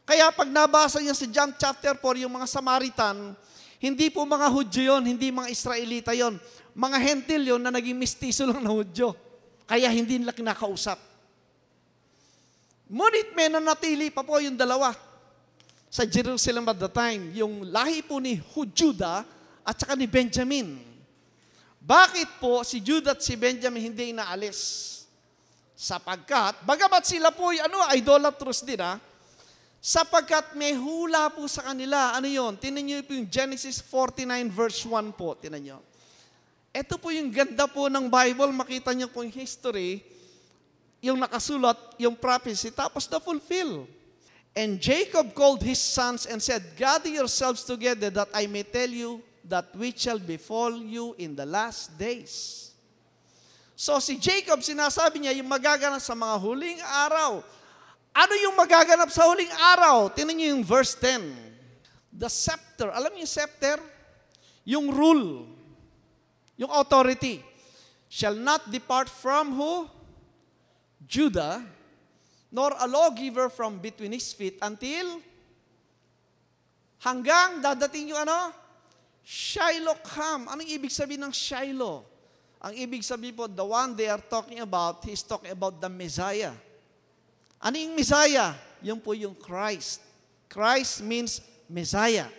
Kaya pag nabasa niyo si John chapter 4, yung mga Samaritan, hindi po mga Hudyo yun, hindi mga Israelita yon, mga Hentil yun na naging mistiso lang na Hudyo. Kaya hindi nila kinakausap. Ngunit may nanatili pa po yung dalawa sa Jerusalem at the time, yung lahi po ni Judah at saka ni Benjamin. Bakit po si Judah at si Benjamin hindi inaalis? Sapagkat, bagamat sila po idolatrous din sapagkat may hula po sa kanila. Ano yun? Tinan niyo po yung Genesis 49 verse 1 po. Tinan niyo. Ito po yung ganda po ng Bible. Makita niyo po yung history, yung nakasulat, yung prophecy, tapos na-fulfill. And Jacob called his sons and said, gather yourselves together that I may tell you that which shall befall you in the last days. So si Jacob, sinasabi niya yung magaganap sa mga huling araw. Ano yung magaganap sa huling araw? Tingnan niyo yung verse 10. The scepter. Alam niyo yung scepter? Yung rule. Yung authority. Shall not depart from who? Judah, nor a lawgiver from between his feet until hanggang dadating yung Shiloh come. Anong ibig sabihin ng Shiloh? Ang ibig sabihin po, the one they are talking about, he's talking about the Messiah. Ano yung Messiah? Yung po yung Christ. Christ means Messiah.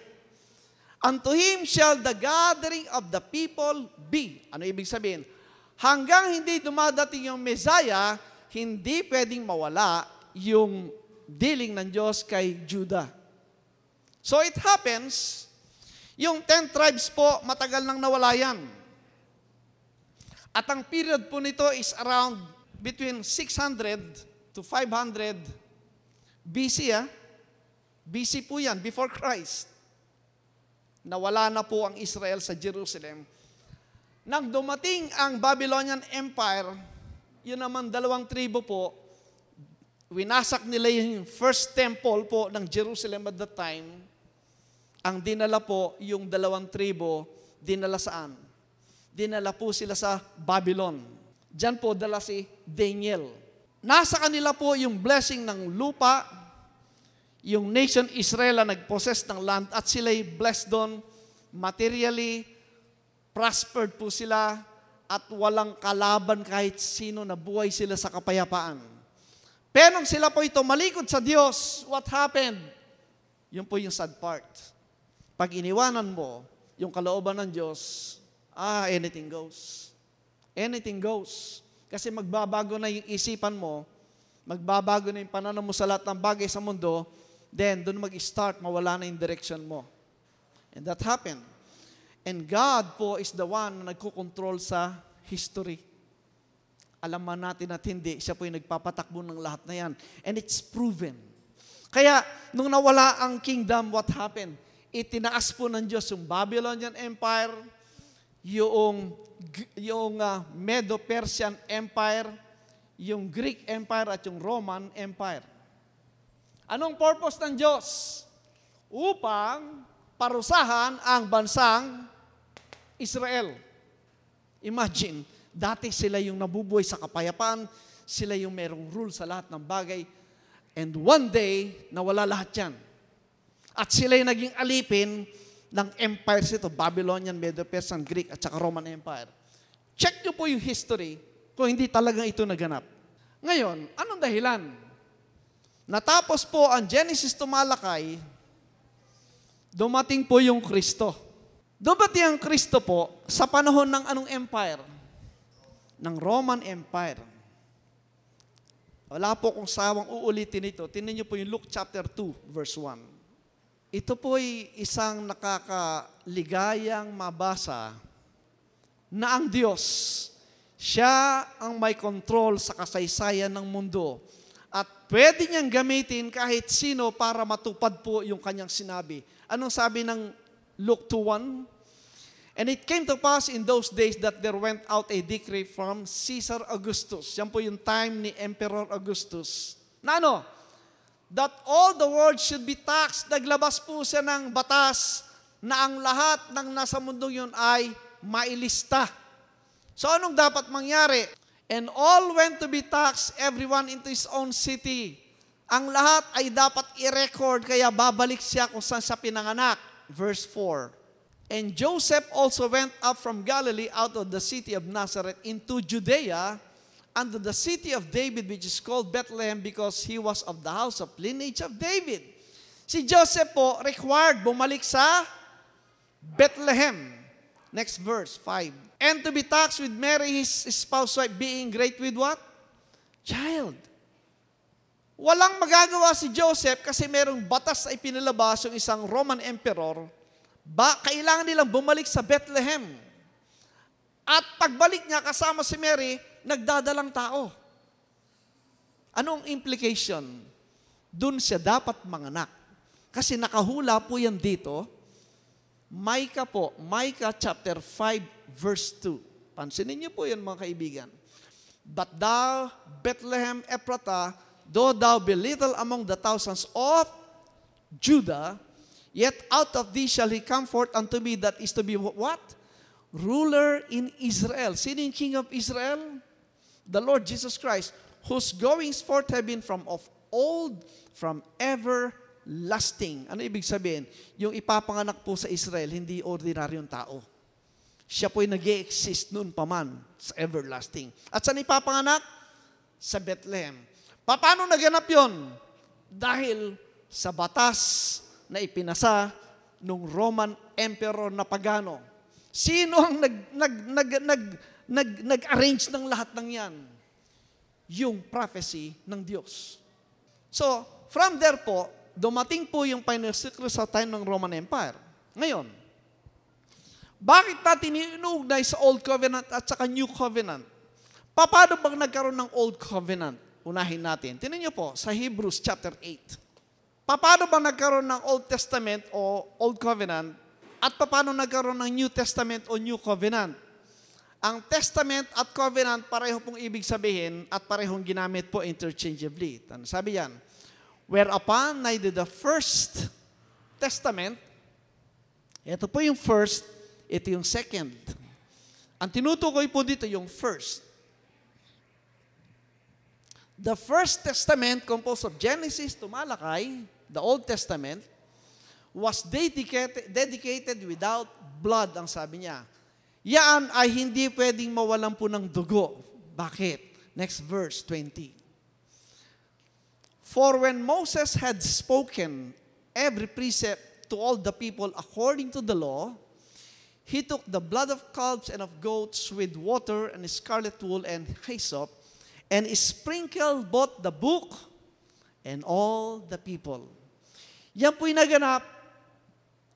Unto him shall the gathering of the people be. Ano ibig sabihin? Hanggang hindi dumadating yung Messiah, hindi pwedeng mawala yung dealing ng Diyos kay Judah. So it happens, yung 10 tribes po, matagal nang nawala yan. At ang period po nito is around between 600 to 500 BC. BC po yan, before Christ. Nawala na po ang Israel sa Jerusalem. Nang dumating ang Babylonian Empire, yun naman 2 tribo po, winasak nila yung first temple po ng Jerusalem at that time. Ang dinala po, yung 2 tribo, dinala saan? Dinala po sila sa Babylon. Diyan po dala si Daniel. Nasa kanila po yung blessing ng lupa, yung nation Israel na nag-possess ng land at sila'y blessed doon, materially, prospered po sila, at walang kalaban kahit sino, na buhay sila sa kapayapaan. Pero nung sila po ito malikod sa Diyos, what happened? Yun po yung sad part. Pag iniwanan mo yung kalooban ng Diyos, anything goes. Anything goes. Kasi magbabago na yung isipan mo, magbabago na yung pananaw mo sa lahat ng bagay sa mundo, then doon mag-start, mawala na yung direction mo. And that happened. And God po is the one na nagkukontrol sa history. Alam man natin at hindi, siya po yung nagpapatakbo ng lahat na yan. And it's proven. Kaya, nung nawala ang kingdom, what happened? Itinaas po ng Diyos yung Babylonian Empire, yung Medo-Persian Empire, yung Greek Empire at yung Roman Empire. Anong purpose ng Diyos? Upang parusahan ang bansang Israel. Imagine, dati sila yung nabubuhay sa kapayapaan, sila yung merong rule sa lahat ng bagay, and one day, nawala lahat yan. At sila yung naging alipin ng empires ito, Babylonian, Medo-Persian, Greek, at saka Roman Empire. Check nyo po yung history kung hindi talagang ito naganap. Ngayon, anong dahilan? Natapos po ang Genesis to Malakay, dumating po yung Kristo. Dumating ang Kristo po sa panahon ng anong empire? Ng Roman Empire. Wala po kung sawang uulitin ito. Tingnan niyo po yung Luke chapter 2, verse 1. Ito po ay isang nakakaligayang mabasa na ang Diyos, siya ang may control sa kasaysayan ng mundo. At pwede niyang gamitin kahit sino para matupad po yung kanyang sinabi. Anong sabi ng Luke 2:1? And it came to pass in those days that there went out a decree from Caesar Augustus. Yan po yung time ni Emperor Augustus. Na ano? That all the world should be taxed. Naglabas po siya ng batas na ang lahat ng nasa mundong yun ay mailista. So anong dapat mangyari? And all went to be taxed, everyone into his own city. Ang lahat ay dapat i-record, kaya babalik siya kung saan siya pinanganak. Verse 4. And Joseph also went up from Galilee out of the city of Nazareth into Judea, unto the city of David, which is called Bethlehem, because he was of the house of lineage of David. Si Joseph po required bumalik sa Bethlehem. Next verse, 5. And to be taxed with Mary, his spouse wife, being great with what? Child. Walang magagawa si Joseph kasi merong batas na ipinalabas yung isang Roman emperor. Kailangan nilang bumalik sa Bethlehem. At pagbalik niya kasama si Mary, nagdadalang tao. Anong implication? Doon siya dapat manganak. Kasi nakahula po yan dito. Micah chapter 5 verse 2. Pansinin niyo po yan mga kaibigan. But thou, Bethlehem Ephratah, though thou be little among the thousands of Judah, yet out of thee shall he come forth unto me that is to be what? Ruler in Israel. Sino yung King of Israel? The Lord Jesus Christ, whose goings forth have been from of old, from everlasting. Ano ibig sabihin? Yung ipapanganak po sa Israel, hindi ordinaryong tao. Siya po'y nag-i-exist noon pa man sa everlasting. At saan ipapanganak? Sa Bethlehem. Paano naganap yon? Dahil sa batas na ipinasa nung Roman Emperor na pagano. Sino ang nag-arrange ng lahat ng yan? Yung prophecy ng Diyos. So, from there po, dumating po yung pinasiklo sa time ng Roman Empire. Ngayon, bakit natin inuugnay sa Old Covenant at saka New Covenant? Paano bang nagkaroon ng Old Covenant? Unahin natin. Tingnan niyo po sa Hebrews chapter 8. Paano ba nagkaroon ng Old Testament o Old Covenant at paano nagkaroon ng New Testament o New Covenant? Ang Testament at Covenant pareho pong ibig sabihin at parehong ginamit po interchangeably. Sabi yan, whereupon neither the first Testament, ito po yung first, ito yung second. Ang tinutukoy po dito yung first. The First Testament composed of Genesis to Malachi, the Old Testament, was dedicated without blood, ang sabi niya. Yan ay hindi pwedeng mawalan po ng dugo. Bakit? Next verse, 20. For when Moses had spoken every precept to all the people according to the law, he took the blood of calves and of goats with water and scarlet wool and hyssop, and sprinkled both the book and all the people. Yan po'y naganap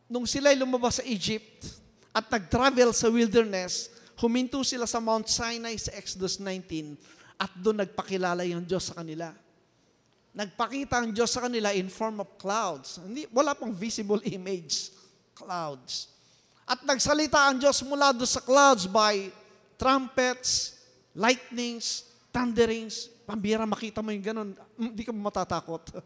nung sila'y lumabas sa Egypt at nag-travel sa wilderness, huminto sila sa Mount Sinai sa Exodus 19 at doon nagpakilala yung Diyos sa kanila. Nagpakita ang Diyos sa kanila in form of clouds. Wala pang visible image. Clouds. At nagsalita ang Diyos mula doon sa clouds by trumpets, lightnings, thunderings. Pambira makita mo yung ganun, hindi ka matatakot.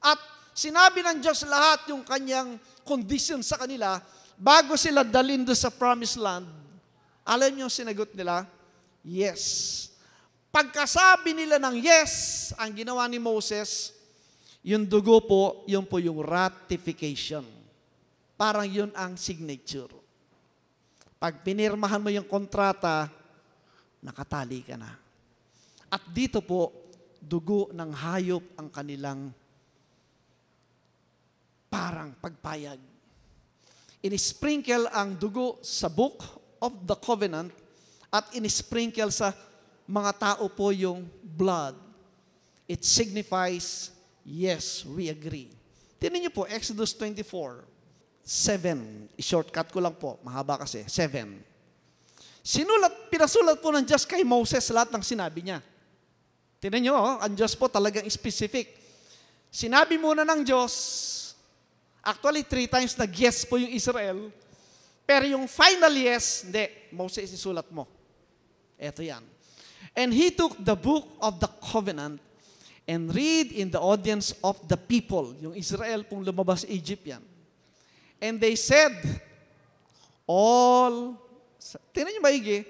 At sinabi ng Diyos lahat yung kanyang condition sa kanila bago sila dalhin doon sa promised land. Alam niyo sinagot nila? Yes. Pagkasabi nila ng yes, ang ginawa ni Moses, yung dugo po, yun po yung ratification. Parang yun ang signature. Pag pinirmahan mo yung kontrata, nakatali ka na. At dito po, dugo ng hayop ang kanilang parang pagpayag. Inisprinkle ang dugo sa book of the covenant at inisprinkle sa mga tao po yung blood. It signifies, yes, we agree. Tingnan niyo po, Exodus 24, 7. I-shortcut ko lang po, mahaba kasi, 7. Pinasulat po ng Diyos kay Moses lahat ng sinabi niya. Tingnan niyo, ang Diyos po talagang specific. Sinabi muna ng Diyos, actually 3 times nag-yes po yung Israel, pero yung final yes, hindi, Moses isulat mo. Eto yan. And he took the book of the covenant and read in the audience of the people. Yung Israel pong lumabas sa Egypt yan. And they said, tingnan niyo maigi,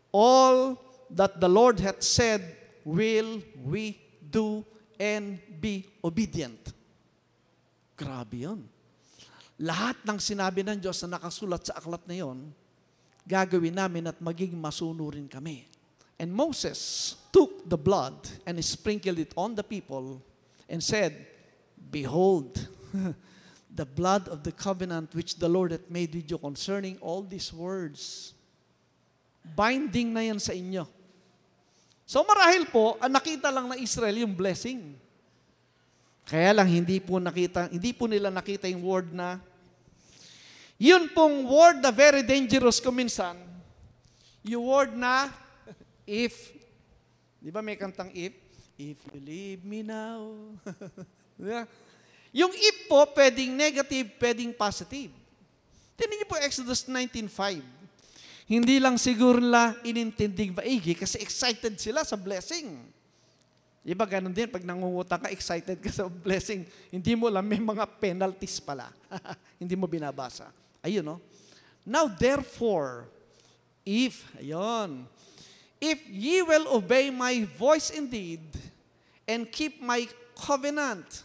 all that the Lord hath said will we do and be obedient. Grabe yun. Lahat ng sinabi ng Diyos na nakasulat sa aklat na yon, gagawin namin at magiging masunurin kami. And Moses took the blood and sprinkled it on the people and said, behold, the blood of the covenant which the Lord hath made with you concerning all these words. Binding na yan sa inyo. So marahil po, ang nakita lang ng Israel yung blessing. Kaya lang hindi po nila nakita yung word na, yun pong word na very dangerous kuminsan, yung word na, if, di ba may kantang if you leave me now. Yeah. Yung if po, pwedeng negative, pwedeng positive. Tingnan niyo po Exodus 19:5. Hindi lang siguro nila inintindig maigi kasi excited sila sa blessing. Iba ganun din, pag nangungutang ka, excited ka sa blessing. Hindi mo alam, may mga penalties pala. Hindi mo binabasa. Ayun, no? Now, therefore, if ye will obey my voice indeed, and keep my covenant,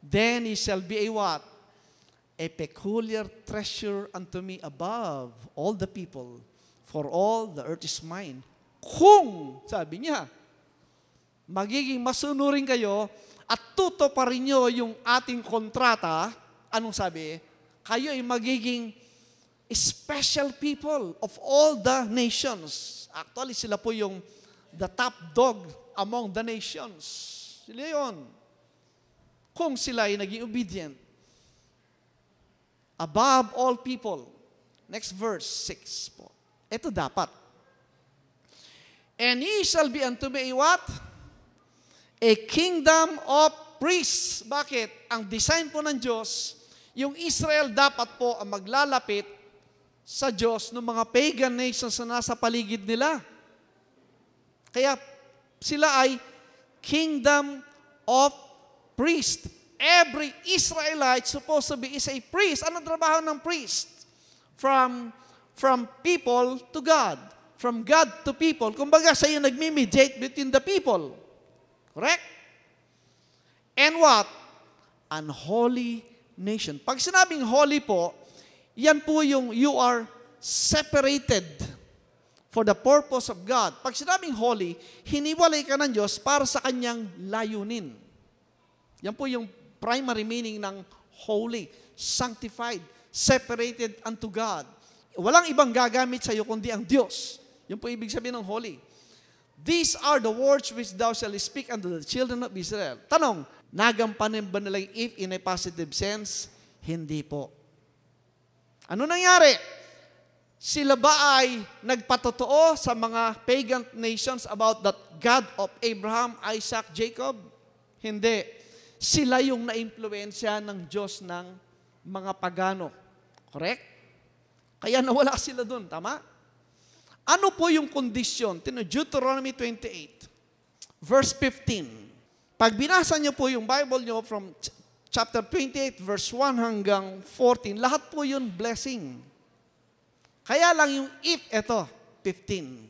then ye shall be a what? A peculiar treasure unto me above all the people, for all the earth is mine. Kung, sabi niya, magiging masunurin kayo at tutuparin nyo yung ating kontrata, anong sabi? Kayo ay magiging special people of all the nations. Actually, sila po yung the top dog among the nations. Sila yun. Kung sila ay naging obedient. Above all people. Next verse, 6 po. Ito dapat. And ye shall be unto me a what? A kingdom of priests. Bakit? Ang design po ng Diyos, yung Israel dapat po ang maglalapit sa Diyos ng mga pagan nations na nasa paligid nila. Kaya sila ay kingdom of priests. Every Israelite supposed to be is a priest. Anong trabaho ng priest? From people to God. From God to people. Kumbaga, siya yung nagmi-mediate between the people. Correct? And what? Unholy nation. Pag sinabing holy po, yan po yung you are separated for the purpose of God. Pag sinabing holy, hiniwalay ka ng Diyos para sa kanyang layunin. Yan po yung primary meaning ng holy, sanctified, separated unto God. Walang ibang gagamit sa iyo kundi ang Diyos. Yan po ibig sabihin ng holy. These are the words which thou shalt speak unto the children of Israel. Tanong, nagampanin ba nila yung if in a positive sense? Hindi po. Ano nangyari? Sila ba ay nagpatotoo sa mga pagan nations about that God of Abraham, Isaac, Jacob? Hindi. Sila yung na-impluensya ng Diyos ng mga pagano. Correct? Kaya nawala sila dun. Tama? Ano po yung kondisyon? Deuteronomy 28, verse 15. Pag binasa niyo po yung Bible niyo from chapter 28, verse 1 hanggang 14, lahat po yun blessing. Kaya lang yung if, eto, 15.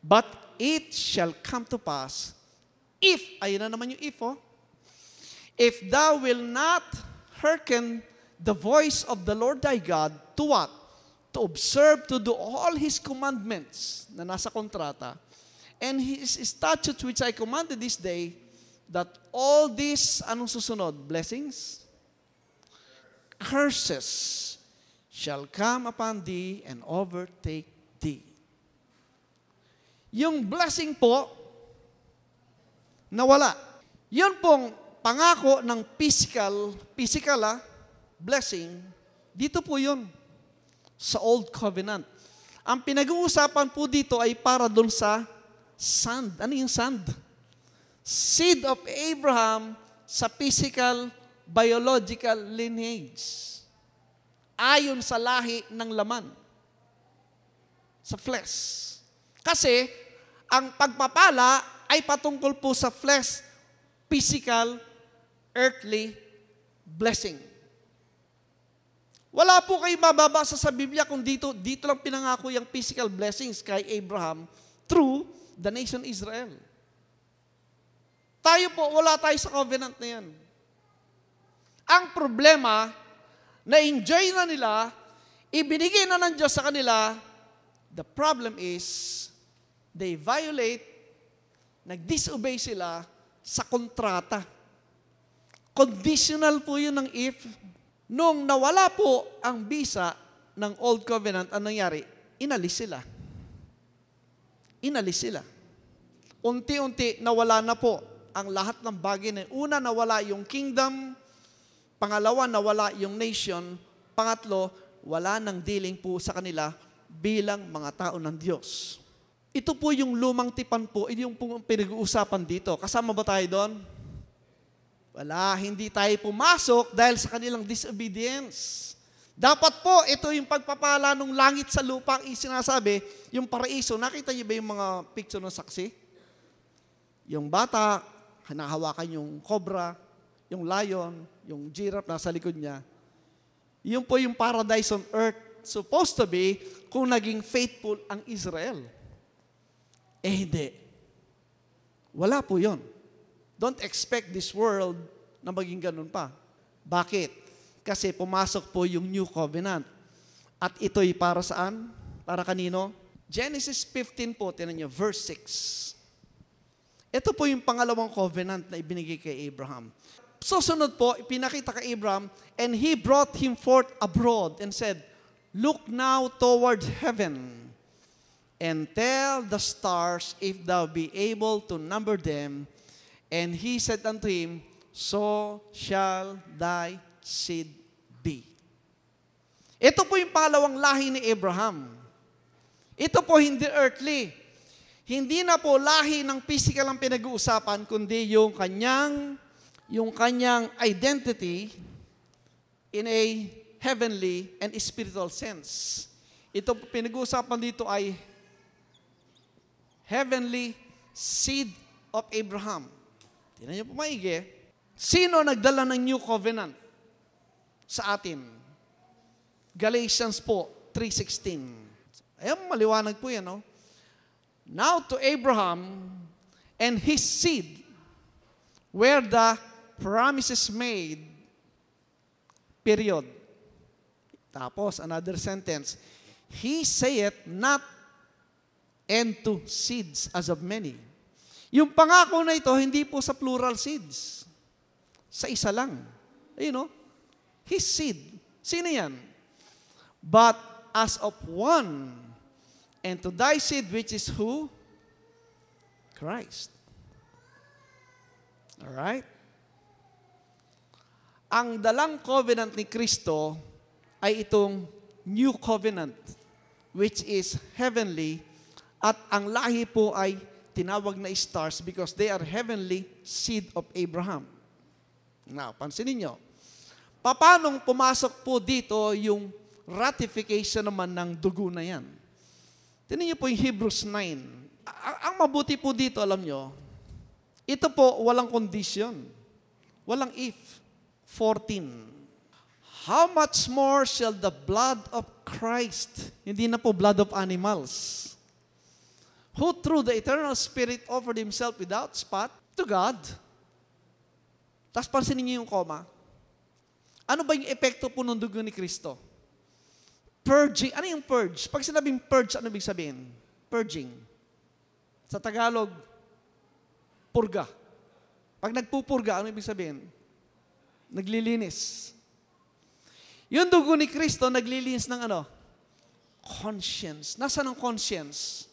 But it shall come to pass, if, ayun na naman yung if thou will not hearken the voice of the Lord thy God, to what? To observe, to do all His commandments na nasa kontrata, and His statutes which I commanded this day, that all these, anong susunod? Blessings? curses shall come upon thee and overtake thee. Yung blessing po, nawala. Yun pong pangako ng physical blessing, dito po yun, sa Old Covenant. Ang pinag-uusapan po dito ay para doon sa sand. Ano yung sand? Seed of Abraham sa physical, biological lineage. Ayon sa lahi ng laman. Sa flesh. Kasi, ang pagpapala ay patungkol po sa flesh, physical, earthly blessing. Wala po kayo mababasa sa Biblia kung dito lang pinangako yung physical blessings kay Abraham through the nation Israel. Tayo po, wala tayo sa covenant na yan. Ang problema, na-enjoy na nila, ibinigay na ng Diyos sa kanila, the problem is, they violate, nag-disobey sila sa kontrata. Conditional po yun ng if. Nung nawala po ang bisa ng Old Covenant, anong nangyari? Inalis sila. Inalis sila. Unti-unti nawala na po ang lahat ng bagay na una, nawala yung kingdom. Pangalawa, nawala yung nation. Pangatlo, wala nang dealing po sa kanila bilang mga tao ng Diyos. Ito po yung lumang tipan po, yung pinag-uusapan dito. Kasama ba tayo doon? Wala, hindi tayo pumasok dahil sa kanilang disobedience. Dapat po, ito yung pagpapala ng langit sa lupa, ang sinasabi, yung paraiso. Nakita niyo ba yung mga picture ng saksi? Yung bata, hinahawakan yung cobra, yung lion, yung giraffe nasa likod niya. Yun po yung paradise on earth. Supposed to be kung naging faithful ang Israel. Hindi. Wala po yun. Don't expect this world na maging ganun pa. Bakit? Kasi pumasok po yung New Covenant. At ito'y para saan? Para kanino? Genesis 15 po, tinan nyo, verse 6. Ito po yung pangalawang covenant na ibinigay kay Abraham. Susunod po, ipinakita kay Abraham, and he brought him forth abroad and said, look now toward heaven, and tell the stars if thou be able to number them. And he said unto him, so shall thy seed be. Ito po yung pangalawang lahi ni Abraham. Ito po hindi earthly. Hindi na po lahi ng physical ang pinag-uusapan, kundi yung kanyang identity in a heavenly and spiritual sense. Ito po pinag-uusapan dito ay heavenly seed of Abraham. Tingnan niyo po maigi. Sino nagdala ng New Covenant sa atin? Galatians po, 3:16. Ayan, maliwanag po yan, no? Now to Abraham and his seed were the promises made. Period. Tapos, another sentence. He saith not and to seeds as of many. Yung pangako na ito, hindi po sa plural seeds. Sa isa lang. Ayun, no? His seed. Sino yan? But as of one, and to thy seed, which is who? Christ. Alright? Ang dalang covenant ni Kristo ay itong new covenant, which is heavenly, at ang lahi po ay tinawag na stars because they are heavenly seed of Abraham. Now, pansinin nyo, paanong pumasok po dito yung ratification naman ng dugo na yan? Tingnan niyo po yung Hebrews 9. Ang mabuti po dito, alam nyo, ito po walang condition. Walang if. 14. How much more shall the blood of Christ, hindi na po blood of animals, who through the eternal Spirit offered Himself without spot to God. Tapos pansinin niyo yung comma. Ano ba yung epekto po ng dugo ni Kristo? Purging. Ano yung purge? Pag sinabing purge, ano ibig sabihin? Purging. Sa Tagalog, purga. Pag nagpupurga, ano ibig sabihin? Naglilinis. Yung dugo ni Kristo, naglilinis ng ano? Conscience. Nasaan ang conscience?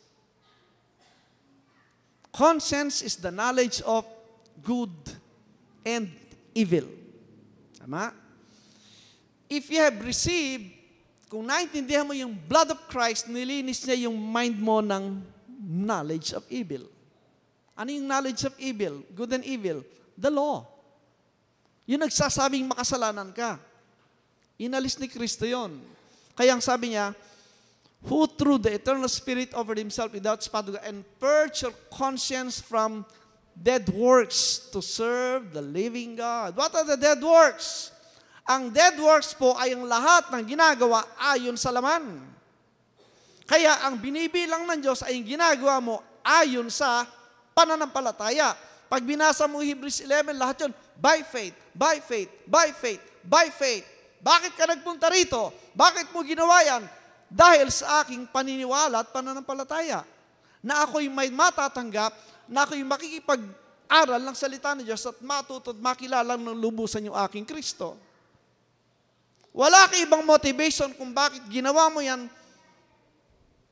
Conscience is the knowledge of good and evil. Tama? If you have received, kung naintindihan mo yung blood of Christ, nilinis niya yung mind mo ng knowledge of evil. Ano yung knowledge of evil? Good and evil? The law. Yung nagsasabing makasalanan ka. Inalis ni Kristo yon. Kaya ang sabi niya, who through the eternal Spirit offered Himself without spot and purge your conscience from dead works to serve the living God. What are the dead works? Ang dead works po ay ang lahat ng ginagawa ayon sa laman. Kaya ang binibilang ng Diyos ay yung ginagawa mo ayon sa pananampalataya. Pag binasa mo Hebrews 11, lahat yun, by faith, by faith, by faith, by faith. Bakit ka nagpunta rito? Bakit mo ginawa yan? Dahil sa aking paniniwala at pananampalataya na ako'y may matatanggap, na ako'y makikipag-aral ng salita ng Diyos at matuto at makilala ng lubusan yung aking Kristo. Wala ka ibang motivation kung bakit ginawa mo yan.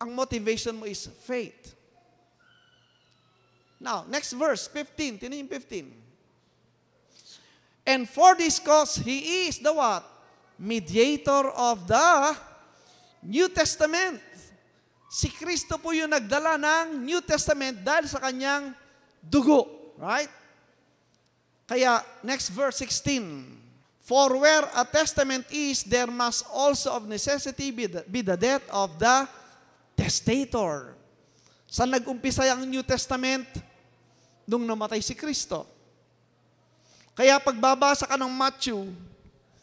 Ang motivation mo is faith. Now, next verse, 15. Tingnan yung 15. And for this cause, He is the what? Mediator of the New Testament. Si Kristo po yung nagdala ng New Testament dahil sa kanyang dugo. Right? Kaya, next verse, 16. For where a testament is, there must also of necessity be the death of the testator. Saan nag-umpisa ang New Testament? Nung namatay si Kristo. Kaya pagbabasa ka ng Matthew,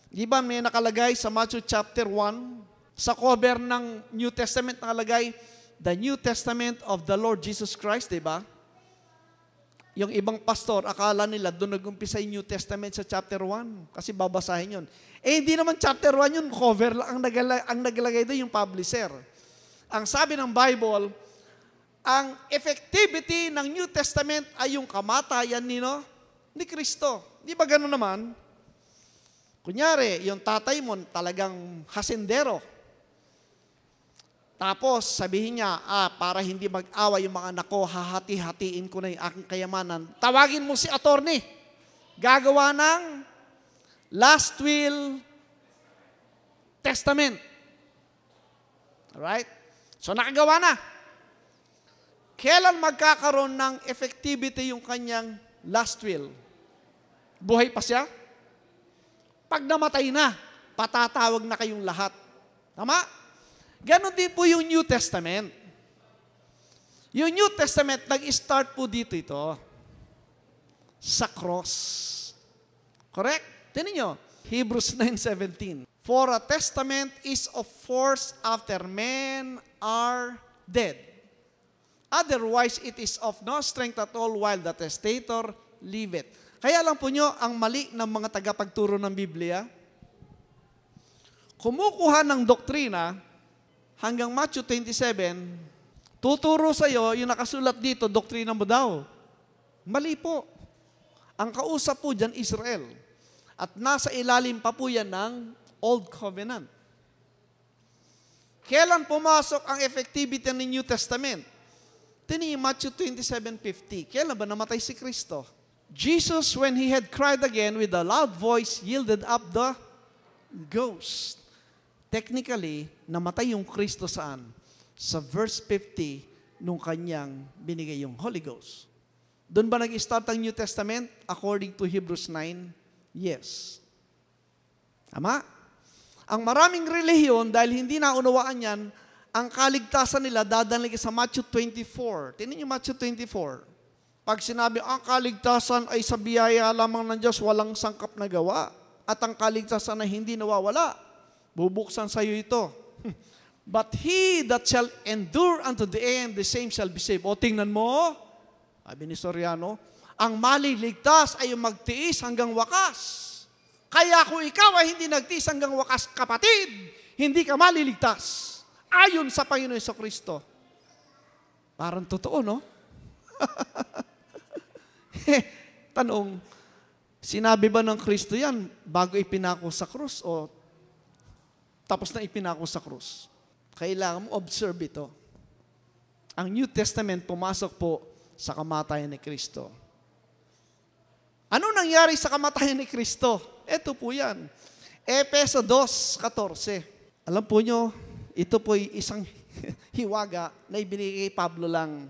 di ba may nakalagay sa Matthew chapter 1, sa cover ng New Testament nakalagay, the New Testament of the Lord Jesus Christ, di ba? Yung ibang pastor, akala nila doon nag-umpisa yung New Testament sa chapter 1 kasi babasahin yun. Eh, hindi naman chapter 1 yun, cover lang ang naglagay doon yung publisher. Ang sabi ng Bible, ang effectivity ng New Testament ay yung kamatayan ni Kristo. Di ba gano'n naman? Kunyari, yung tatay mo talagang hasendero. Tapos, sabihin niya, para hindi mag-awa yung mga anak ko, hahati-hatiin ko na yung aking kayamanan. Tawagin mo si attorney. Gagawa ng last will testament. Alright? So, nakagawa na. Kailan magkakaroon ng effectivity yung kanyang last will? Buhay pa siya? Pag namatay na, patatawag na kayong lahat. Tama? Ganon din po yung New Testament. Yung New Testament, nag-start po dito ito. Sa cross. Correct? Tingnan nyo. Hebrews 9:17. For a testament is of force after men are dead. Otherwise, it is of no strength at all while the testator liveth. Kaya lang po nyo, ang mali ng mga tagapagturo ng Biblia, kumukuha ng doktrina hanggang Matthew 27, tuturo sa iyo yung nakasulat dito, doktrina mo daw. Mali po. Ang kausap po dyan, Israel. At nasa ilalim pa po yan ng Old Covenant. Kailan pumasok ang effectivity ng New Testament? Tini Matthew 27:50. Kailan ba namatay si Kristo? Jesus, when He had cried again with a loud voice, yielded up the ghost. Technically, namatay yung Kristo saan? Sa verse 50 nung kanyang binigay yung Holy Ghost. Doon ba nag-start ang New Testament? According to Hebrews 9? Yes. Tama? Ang maraming relihiyon, dahil hindi naunawaan yan, ang kaligtasan nila dadaling sa Matthew 24. Tingnan niyo Matthew 24. Pag sinabi, ang kaligtasan ay sa biyaya lamang ng Diyos, walang sangkap na gawa. At ang kaligtasan ay hindi nawawala. Bubuksan sa iyo ito. But he that shall endure unto the end, the same shall be saved. O tingnan mo, sabi ni Soriano, ang maliligtas ay yung magtiis hanggang wakas. Kaya kung ikaw ay hindi nagtiis hanggang wakas, kapatid, hindi ka maliligtas. Ayon sa Panginoon Jesucristo. Parang totoo, no? Tanong, sinabi ba ng Kristo yan bago ipinako sa krus o tapos na ipinako sa krus. Kailangan mo observe ito. Ang New Testament pumasok po sa kamatayan ni Kristo. Ano nangyari sa kamatayan ni Kristo? Ito po yan. Efeso 2:14. Alam po nyo, ito po isang hiwaga na ibinigay kay Pablo lang.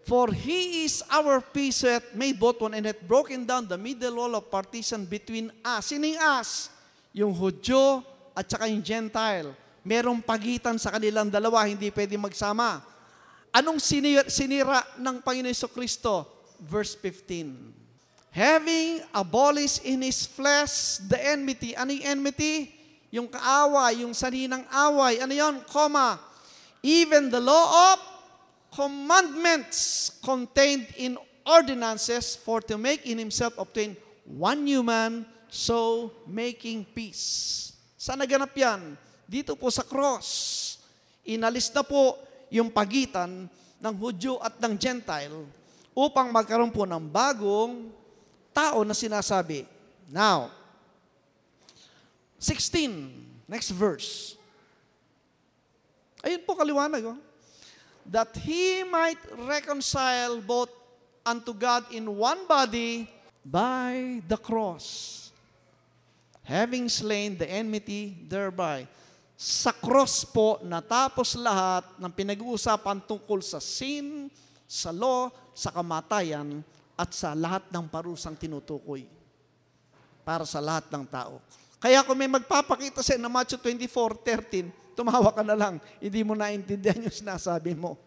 For He is our peace who hath made both one and hath broken down the middle wall of partition between us. Sining us? Yung Hudyo at saka yung Gentile. Merong pagitan sa kanilang dalawa, hindi pwede magsama. Anong sinira ng Panginoon Jesucristo? Verse 15. Having abolished in His flesh the enmity. Ano yung enmity? Yung kaaway, yung saninang away. Ano yun? Comma. Even the law of commandments contained in ordinances for to make in Himself obtain one human, so making peace. Saan naganap yan? Dito po sa cross. Inalis na po yung pagitan ng Hudyo at ng Gentile upang magkaroon po ng bagong tao na sinasabi. Now, 16, next verse. Ayun po kaliwanag. That He might reconcile both unto God in one body by the cross, having slain the enmity thereby. Sa cross po, natapos lahat ng pinag-uusapan tungkol sa sin, sa law, sa kamatayan, at sa lahat ng parusang tinutukoy para sa lahat ng tao. Kaya kung may magpapakita sa na Matthew 24:13, tumawa ka na lang, hindi mo naintindihan yung sinasabi mo.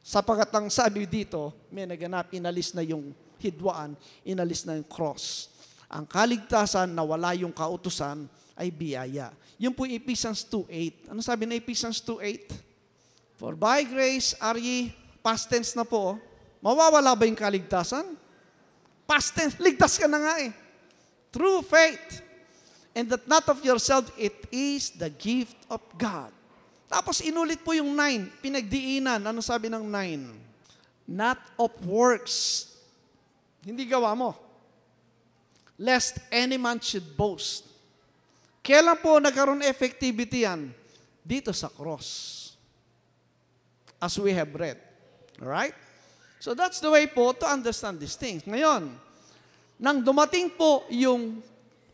Sapagat ang sabi dito, may naganap, inalis na yung hidwaan, inalis na yung cross. Ang kaligtasan na wala yung kautusan ay biyaya. Yun po Ephesians 2:8. Ano sabi na Ephesians 2:8? For by grace are ye, past tense na po, mawawala ba yung kaligtasan? Past tense, ligtas ka na nga eh. Through faith. And that not of yourself, it is the gift of God. Tapos inulit po yung 9, pinagdiinan. Ano sabi ng 9? Not of works. Hindi gawa mo. Lest any man should boast. Kailan po nagkaroon effectivity yan? Dito sa cross. As we have read. Alright? So that's the way po to understand these things. Ngayon, nang dumating po yung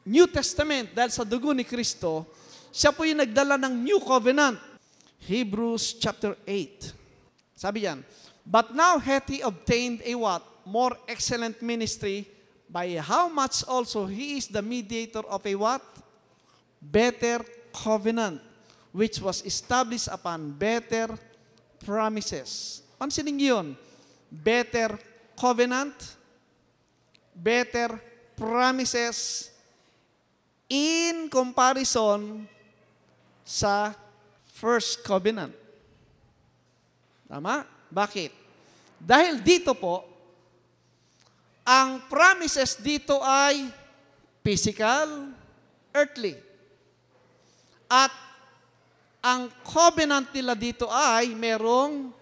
New Testament, dahil sa dugo ni Kristo, siya po yung nagdala ng New Covenant. Hebrews chapter 8. Sabi yan, but now hath He obtained a what? More excellent ministry, by how much also He is the mediator of a what? Better covenant, which was established upon better promises. Pansinin niyo yun? Better covenant, better promises, in comparison sa first covenant. Tama? Bakit? Dahil dito po, ang promises dito ay physical, earthly. At ang covenant nila dito ay merong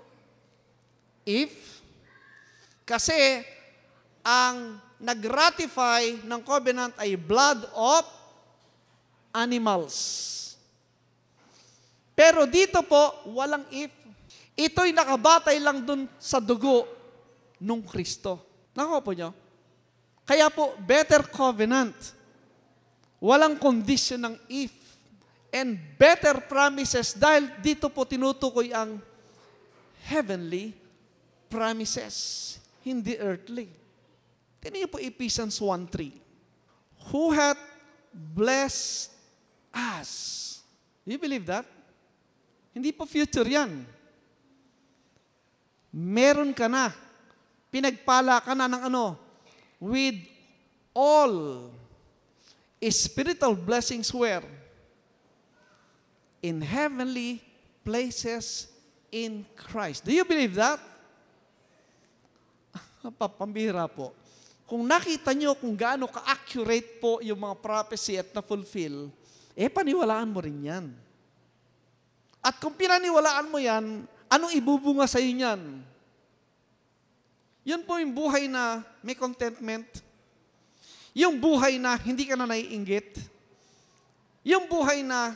if, kasi ang nag-ratify ng covenant ay blood of animals. Pero dito po, walang if. Ito'y nakabatay lang dun sa dugo nung Kristo. Nakuha po nyo? Kaya po, better covenant. Walang condition ng if. And better promises dahil dito po tinutukoy ang heavenly promises, hindi earthly. Tingnan niyo po Ephesians 1:3. Who hath blessed us. Do you believe that? Hindi po future yan. Meron ka na. Pinagpala ka na ng ano? With all spiritual blessings where? In heavenly places in Christ. Do you believe that? Pambihira po. Kung nakita nyo kung gaano ka-accurate po yung mga prophecy at na-fulfill, paniwalaan mo rin yan. At kung pinaniwalaan mo yan, anong ibubunga sa iyo niyan? Yun po yung buhay na may contentment. Yung buhay na hindi ka na naiinggit. Yung buhay na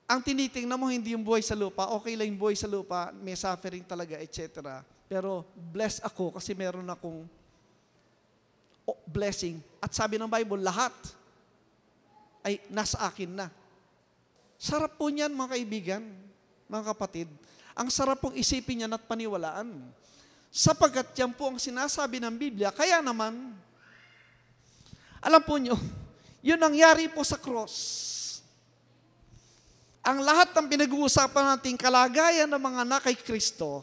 ang tinitingnan mo hindi yung buhay sa lupa. Okay lang yung buhay sa lupa, may suffering talaga, etc. Pero blessed ako kasi meron akong blessing. At sabi ng Bible, lahat ay nasa akin na. Sarap po niyan, mga kaibigan, mga kapatid. Ang sarap pong isipin niyan at paniwalaan. Sapagkat yan po ang sinasabi ng Biblia, kaya naman, alam po niyo, yun nangyari po sa cross. Ang lahat ng pinag-uusapan nating kalagayan ng mga anak kay Kristo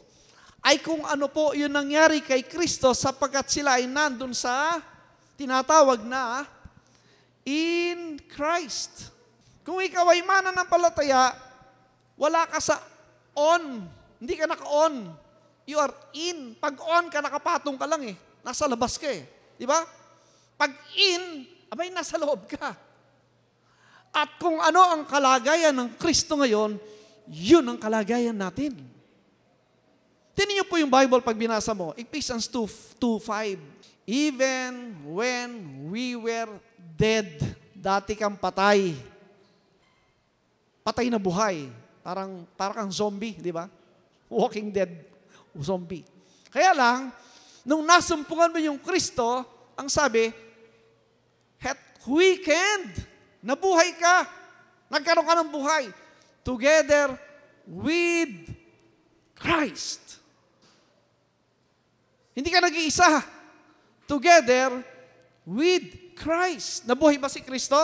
ay kung ano po yun nangyari kay Kristo sapagkat sila ay nandun sa tinatawag na in Christ. Kung ikaw ay mananampalataya, wala ka sa on. Hindi ka naka-on. You are in. Pag on ka, nakapatong ka lang eh. Nasa labas ka eh. Di ba? Pag in, abay, nasa loob ka. At kung ano ang kalagayan ng Kristo ngayon, yun ang kalagayan natin. Tingnan niyo po yung Bible pag binasa mo. Ephesians 2:5. Even when we were dead, dati kang patay. Patay na buhay. Parang kang zombie, di ba? Walking dead, zombie. Kaya lang, nung nasumpungan mo yung Kristo, ang sabi, hath quickened. Nabuhay ka. Nagkaroon ka ng buhay. Together with Christ. Hindi ka nag-iisa. Together with Christ. Nabuhay ba si Kristo?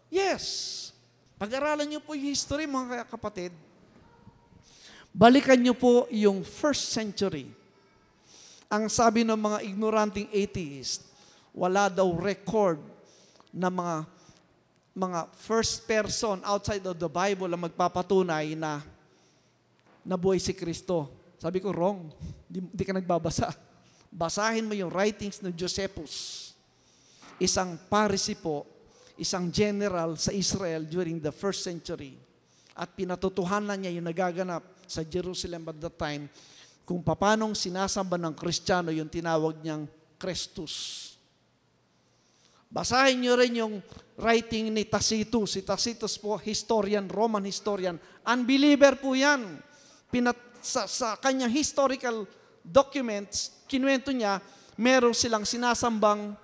Yes. Pag-aralan niyo po yung history, mga kapatid. Balikan niyo po yung first century. Ang sabi ng mga ignoranting atheist, wala daw record na mga first person outside of the Bible ang magpapatunay na nabuhay si Kristo. Sabi ko, wrong. Hindi ka nagbabasa. Basahin mo yung writings ng Josephus. Isang Pharisee po, isang general sa Israel during the first century. At pinatutuhanan niya yung nagaganap sa Jerusalem at that time kung paanong sinasamba ng Kristiyano yung tinawag niyang Christus. Basahin niyo rin yung writing ni Tacitus. Si Tacitus po, historian, Roman historian. Unbeliever po yan. Sa kanyang historical documents, kinuwento niya, meron silang sinasambang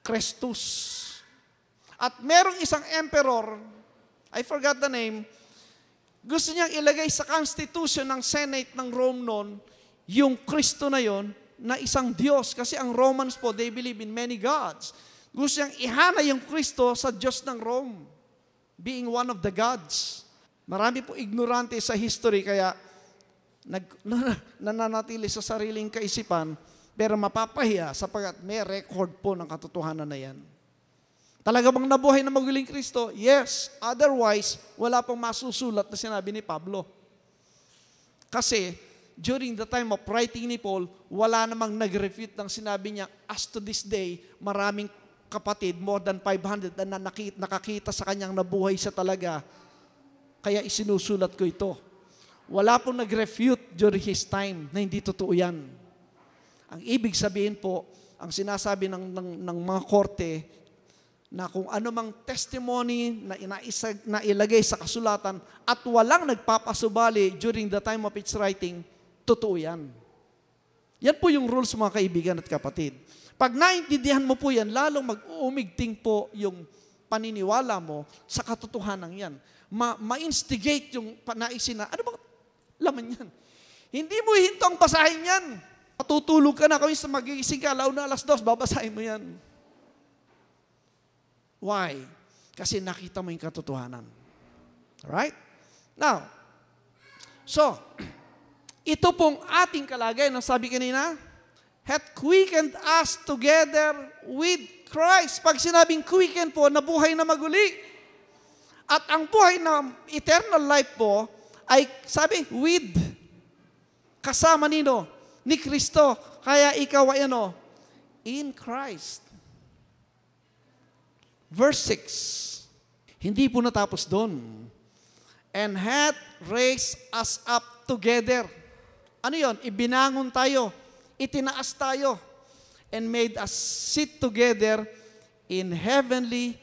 Christus. At merong isang emperor, I forgot the name, gusto niyang ilagay sa constitution ng Senate ng Rome noon, yung Kristo na yon na isang Diyos. Kasi ang Romans po, they believe in many gods. Gusto niyang ihana yung Kristo sa Diyos ng Rome, being one of the gods. Marami po ignorante sa history, kaya nananatili sa sariling kaisipan, pero mapapahiya sapagkat may record po ng katotohanan na yan. Talaga bang nabuhay na magaling Kristo? Yes. Otherwise, wala pong masusulat na sinabi ni Pablo. Kasi, during the time of writing ni Paul, wala namang nag-refute ng sinabi niya, as to this day, maraming kapatid, more than 500 na nakakita sa kanyang nabuhay siya talaga. Kaya isinusulat ko ito. Wala pong nag-refute during his time na hindi totoo yan. Ang ibig sabihin po, ang sinasabi ng mga korte, na kung ano mang testimony na ilagay sa kasulatan at walang nagpapasubali during the time of its writing, totoo yan. Yan po yung rules, mga kaibigan at kapatid. Pag naintindihan mo po yan, lalong mag-uumigting po yung paniniwala mo sa katotohanan yan. Ma-instigate yung panaisin na, ano bang laman yan? Hindi mo hinto ang basahin yan. Patutulog ka na, kung sa magigising ka, alauna 2:00, babasahin mo yan. Why? Kasi nakita mo yung katotohanan. Alright? Now, so, ito pong ating kalagayan, ang sabi kanina, hath quickened us together with Christ. Pag sinabing quicken po, nabuhay na maguli. At ang buhay na eternal life po, ay sabi, with. Kasama nino? Ni Kristo. Kaya ikaw ay ano? In Christ. Verse 6. Hindi po natapos doon. And hath raised us up together. Ano yon? Ibinangon tayo. Itinaas tayo. And made us sit together in heavenly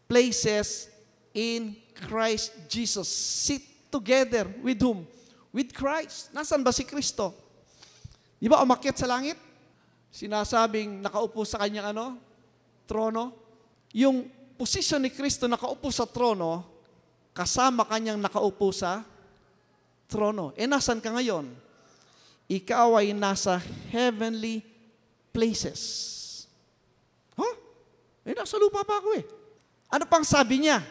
places in Christ Jesus. Sit together with whom? With Christ. Nasaan ba si Kristo? Di ba umakyat sa langit? Sinasabing nakaupo sa kanyang trono. Yung posisyon ni Kristo nakaupo sa trono, kasama kanyang nakaupo sa trono. Nasaan ka ngayon? Ikaw ay nasa heavenly places. Nasa lupa pa ako Ano pang sabi niya?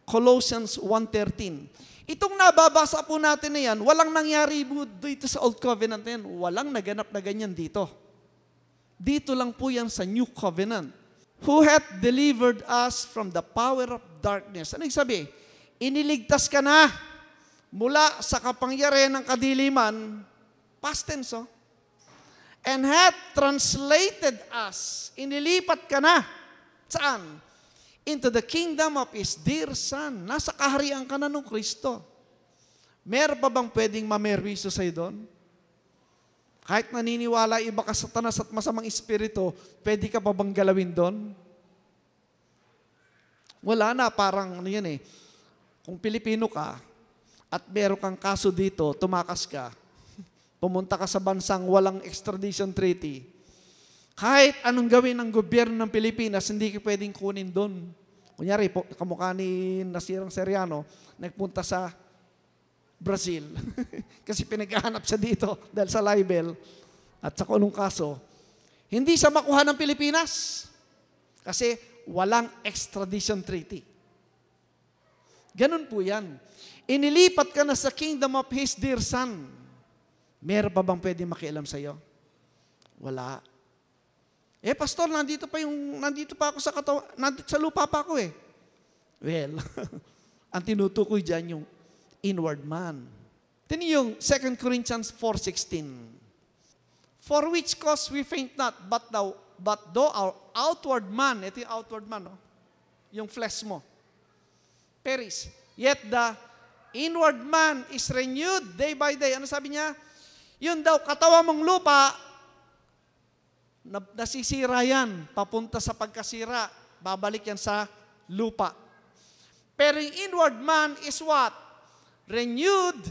Colossians 1:13. Itong nababasa po natin na yan, walang nangyari dito sa Old Covenant na yan. Walang naganap na ganyan dito. Dito lang po yan sa New Covenant. Who hath delivered us from the power of darkness. Ano yung sabi? Iniligtas ka na mula sa kapangyarihan ng kadiliman, past tense, and hath translated us. Inilipat ka na. Saan? Into the kingdom of His dear Son. Nasa kaharian ka na ng Kristo. Meron pa bang pwedeng mamerwiso sa'yo doon? Kahit naniniwala iba ka sa Satanas at masamang espiritu, pwede ka pa bang galawin doon? Wala na, parang kung Pilipino ka at meron kang kaso dito, tumakas ka, pumunta ka sa bansang walang extradition treaty, kahit anong gawin ng gobyerno ng Pilipinas, hindi ka pwedeng kunin doon. Kunyari, kamukha ni Nasirang Seriano, nagpunta sa Brazil. Kasi pinaghahanap siya dito dahil sa libel at sa kunong kaso. Hindi siya makuha ng Pilipinas kasi walang extradition treaty. Ganun po yan. Inilipat ka na sa kingdom of His dear Son. Meron pa bang pwede makialam sa iyo? Wala. Pastor, nandito pa ako sa katawan, nandito sa lupa pa ako Well, ang tinutukoy dyan yung inward man. Then yung 2 Corinthians 4:16. For which cause we faint not, but though our outward man, ito yung outward man, yung flesh mo, perish, yet the inward man is renewed day by day. Ano sabi niya? Yun daw, katawan mong lupa, nasisira yan, papunta sa pagkasira, babalik yan sa lupa. Pero yung inward man is what? Renewed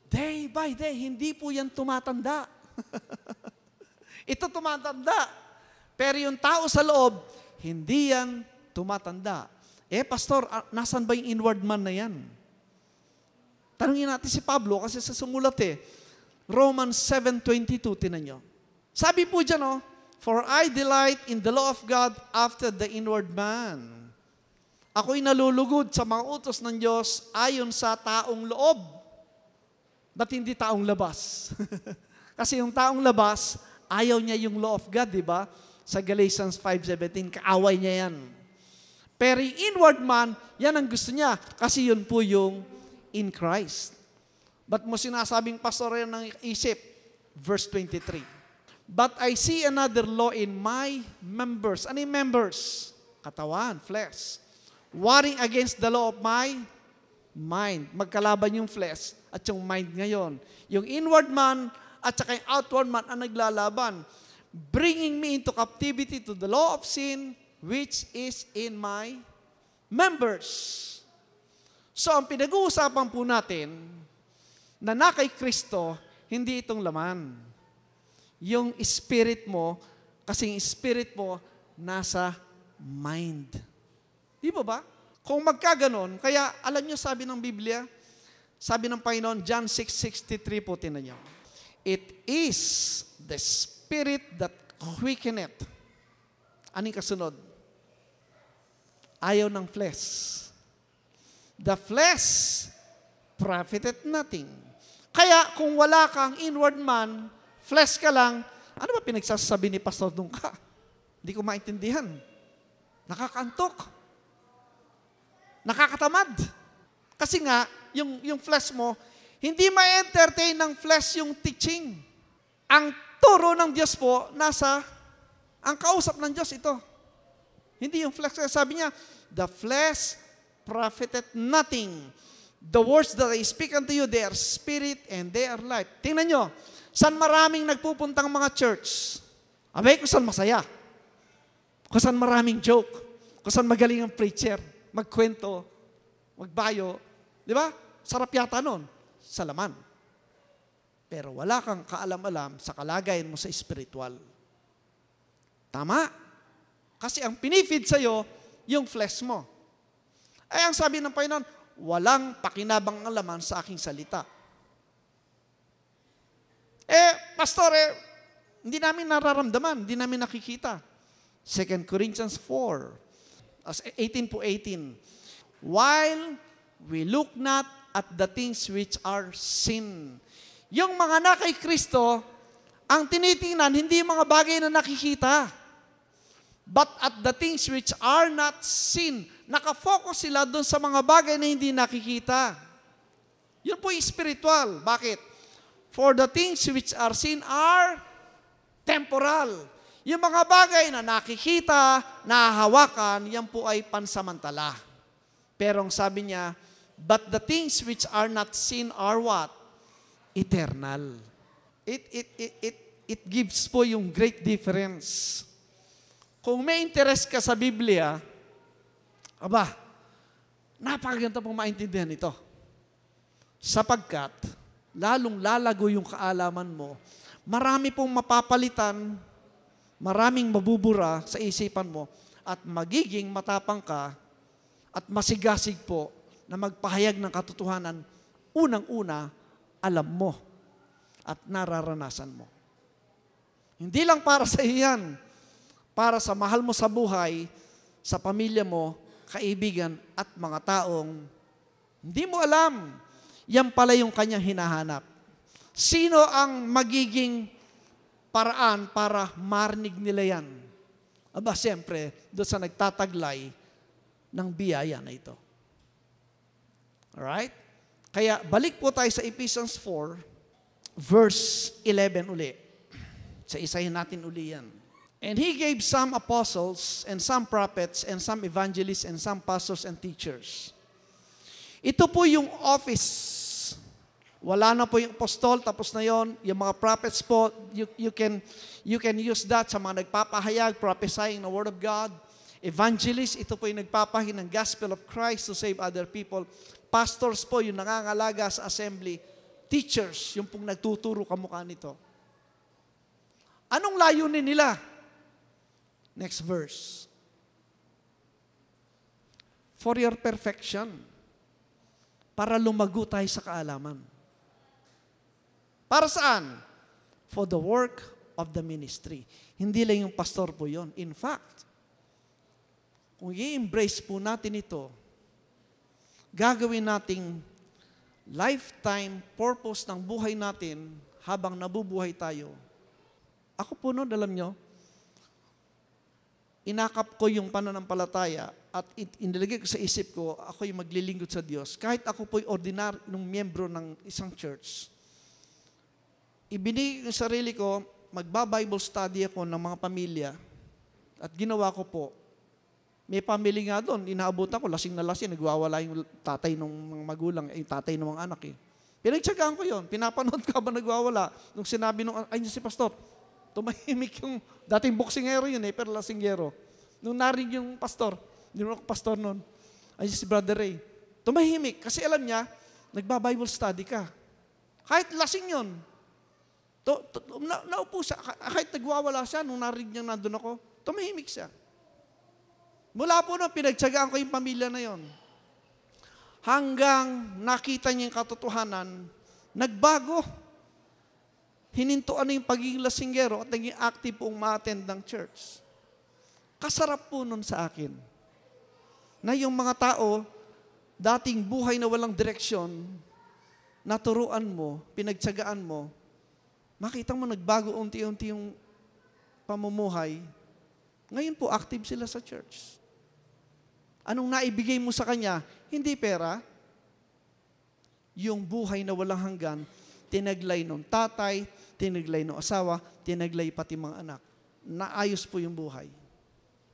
day by day. Hindi po yan tumatanda. Ito tumatanda. Pero yung tao sa loob, hindi yan tumatanda. Pastor, nasan ba yung inward man na yan? Tanungin natin si Pablo kasi sa sumulat Romans 7:22, tinan nyo. Sabi po dyan, for I delight in the law of God after the inward man. Ako'y nalulugod sa mga utos ng Diyos ayon sa taong loob. Ba't hindi taong labas? Kasi yung taong labas, ayaw niya yung law of God, di ba? Sa Galatians 5:17, kaaway niya yan. Pero yung inward man, yan ang gusto niya. Kasi yun po yung in Christ. Ba't mo sinasabing pastor yan ng isip? Verse 23. But I see another law in my members. Ano yung members? Katawan, flesh. Warring against the law of my mind. Magkalaban yung flesh at yung mind ngayon. Yung inward man at saka yung outward man ang naglalaban. Bringing me into captivity to the law of sin which is in my members. So ang pinag-uusapan po natin na kay Kristo, hindi itong laman. Yung spirit mo, kasi yung spirit mo nasa mind. Di ba? Kung magkaganon, kaya alam nyo sabi ng Biblia, sabi ng Panginoon, John 6:63 po, tinan nyo. It is the spirit that quickeneth. Anong kasunod? Ayaw ng flesh. The flesh profiteth nothing. Kaya kung wala kang inward man, flesh ka lang, ano ba pinagsasabi ni Pastor nung ka? Hindi ko maintindihan. Nakakantok. Nakakatamad. Kasi nga, yung flesh mo, hindi ma-entertain ng flesh yung teaching. Ang turo ng Diyos po, ang kausap ng Diyos ito. Hindi yung flesh. Sabi niya, the flesh profiteth nothing. The words that I speak unto you, they are spirit and they are life. Tingnan nyo, saan maraming nagpupuntang mga church? Abay, kung saan masaya. Kung saan maraming joke. Kung saan magaling ang preacher. Magkwento. magbayo. Di ba? Sarap yata nun. Sa laman. Pero wala kang kaalam-alam sa kalagayan mo sa spiritual. Tama? Kasi ang pinifeed sa'yo, yung flesh mo. Ay, ang sabi ng Panginoon, walang pakinabang ang laman sa aking salita. Pastor, hindi namin nararamdaman, hindi namin nakikita. 2 Corinthians 4, 18. While we look not at the things which are sin. Yung mga na kay Kristo, ang tinitingnan, hindi yung mga bagay na nakikita. But at the things which are not sin. Nakafocus sila doon sa mga bagay na hindi nakikita. Yun po yung spiritual. Bakit? For the things which are sin are temporal. Yung mga bagay na nakikita, nahahawakan, yan po ay pansamantala. Pero ang sabi niya, but the things which are not seen are what? Eternal. It gives po yung great difference. Kung may interest ka sa Biblia, napakaganda pong maintindihan ito. Sapagkat, lalong lalago yung kaalaman mo, marami pong mapapalitan, maraming mabubura sa isipan mo, at magiging matapang ka at masigasig po na magpahayag ng katotohanan, unang-una, alam mo at nararanasan mo. Hindi lang para sa iyan, para sa mahal mo sa buhay, sa pamilya mo, kaibigan at mga taong hindi mo alam, yan pala yung kanyang hinahanap. Sino ang magiging paraan para marinig nila yan? Siyempre, doon sa nagtataglay ng biyaya na ito. Alright? Kaya balik po tayo sa Ephesians 4, verse 11 uli. Sa isahin natin uli yan. And He gave some apostles, and some prophets, and some evangelists, and some pastors and teachers. Ito po yung office. Wala na po yung apostol, tapos na yon. Yung mga prophets po, you can use that sa mga nagpapahayag, prophesying the Word of God. Evangelists, ito po yung nagpapahayag ng gospel of Christ to save other people. Pastors po, yung nangangalaga sa assembly. Teachers, yung pong nagtuturo kamukha nito. Anong layunin nila? Next verse. For your perfection. Para lumago tayo sa kaalaman. Para saan? For the work of the ministry. Hindi lang yung pastor po yon. In fact, kung i-embrace po natin ito, gagawin nating lifetime purpose ng buhay natin habang nabubuhay tayo. Ako po noon, alam nyo, inakap ko yung pananampalataya at inilagay ko sa isip ko, ako'y maglilingkod sa Diyos. Kahit ako po'y ordinaryong miyembro ng isang church, ibinigay ko sa sarili ko, magba-Bible study ako ng mga pamilya at ginawa ko po. May family nga doon, inaabutan ko, lasing na lasing, nagwawala yung tatay ng mga magulang, yung tatay ng mga anak eh. Pinagtsagaan ko yun, pinapanood ko ba nagwawala. Nung sinabi nung, ay si pastor, tumahimik yung, dating boksingero yun eh, pero lasinggero. Nung narinig yung pastor, hindi naman ako pastor noon, ay si Brother Ray, tumahimik, kasi alam niya, nagba-Bible study ka. Kahit lasing yun, naupo siya, kahit nagwawala siya, nung narinig niya nandun ako, tumahimik siya. Mula po nung pinagtsagaan ko yung pamilya na yon, hanggang nakita niya yung katotohanan, nagbago. Hinintuan na yung pagiging lasinggero at naging active pong ma-attend ng church. Kasarap po nun sa akin na yung mga tao, dating buhay na walang direksyon, naturuan mo, pinagtsagaan mo, makita mo nagbago unti-unti yung pamumuhay, ngayon po active sila sa church. Anong naibigay mo sa kanya? Hindi pera. Yung buhay na walang hanggan, tinaglay ng tatay, tinaglay ng asawa, tinaglay pati mga anak. Naayos po yung buhay.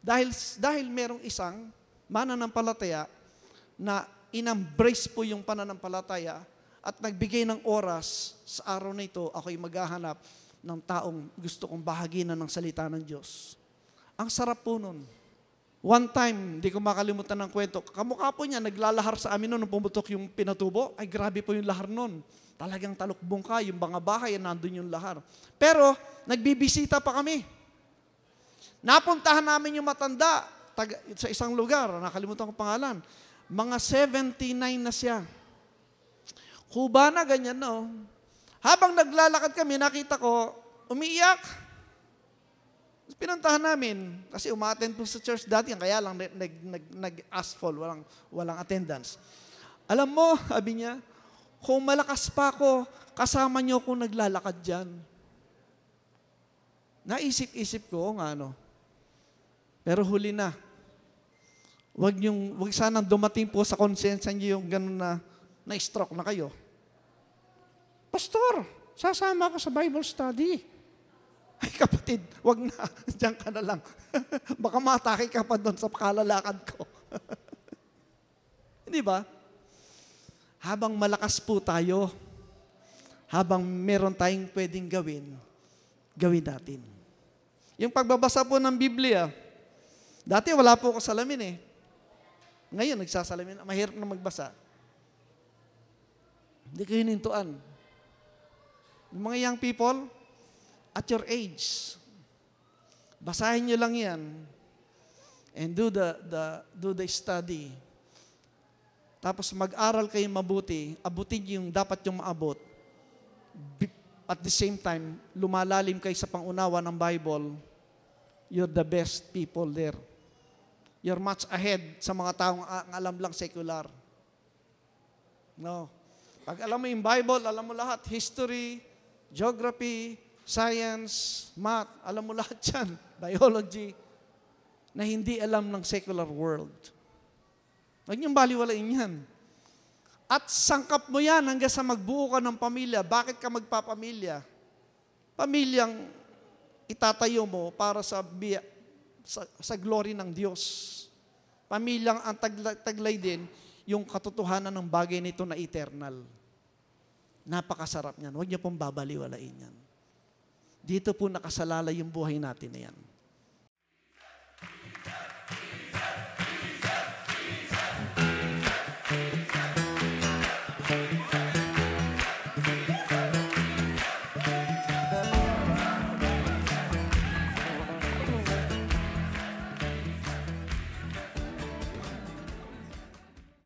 Dahil merong isang mananampalataya na in-embrace po yung pananampalataya at nagbigay ng oras sa araw na ito, ako'y maghahanap ng taong gusto kong bahaginan ng salita ng Diyos. Ang sarap po nun. One time, hindi ko makalimutan ng kwento, kamukha po niya, naglalahar sa amin noon nung pumutok yung pinatubo. Ay, grabe po yung lahar noon. Talagang talukbong ka, yung mga bahay, nandun yung lahar. Pero, nagbibisita pa kami. Napuntahan namin yung matanda sa isang lugar, nakalimutan ko pangalan. Mga 79 na siya. Cubana, ganyan no. Habang naglalakad kami, nakita ko, umiiyak. Pinuntahan namin, kasi umattend po sa church dati, kaya lang nag-asphalt, walang attendance. Alam mo, sabi niya, kung malakas pa ako, kasama niyo kung naglalakad dyan. Naisip-isip ko, ano. Pero huli na. Wag sanang dumating po sa konsensya niyo yung gano'n na-stroke na kayo. Pastor, sasama ako sa Bible study. Ay kapatid, wag na. Diyan ka na lang. Baka matake ka pa doon sa kalalakad ko. Hindi ba? Habang malakas po tayo, habang meron tayong pwedeng gawin natin. Yung pagbabasa po ng Biblia, dati wala po ako salamin eh. Ngayon, nagsasalamin. Mahirap na magbasa. Hindi ko hinintuan. Yung mga young people, at your age, basahin nyo lang yan and do the study. Tapos mag-aral kayo mabuti, abutin yung dapat yung maabot. At the same time, lumalalim kayo sa pangunawa ng Bible, you're the best people there. You're much ahead sa mga taong alam lang secular. No. Pag alam mo yung Bible, alam mo lahat, history, geography, science, math, alam mo lahat yan, biology, na hindi alam ng secular world. Huwag niyong baliwalain yan. At sangkap mo yan hanggang sa magbuo ka ng pamilya. Bakit ka magpapamilya? Pamilyang itatayo mo para sa glory ng Diyos. Pamilyang ang taglay din yung katotohanan ng bagay nito na eternal. Napakasarap niyan. Huwag niyo pong babaliwalain yan. Dito po nakasalalay yung buhay natin na yan.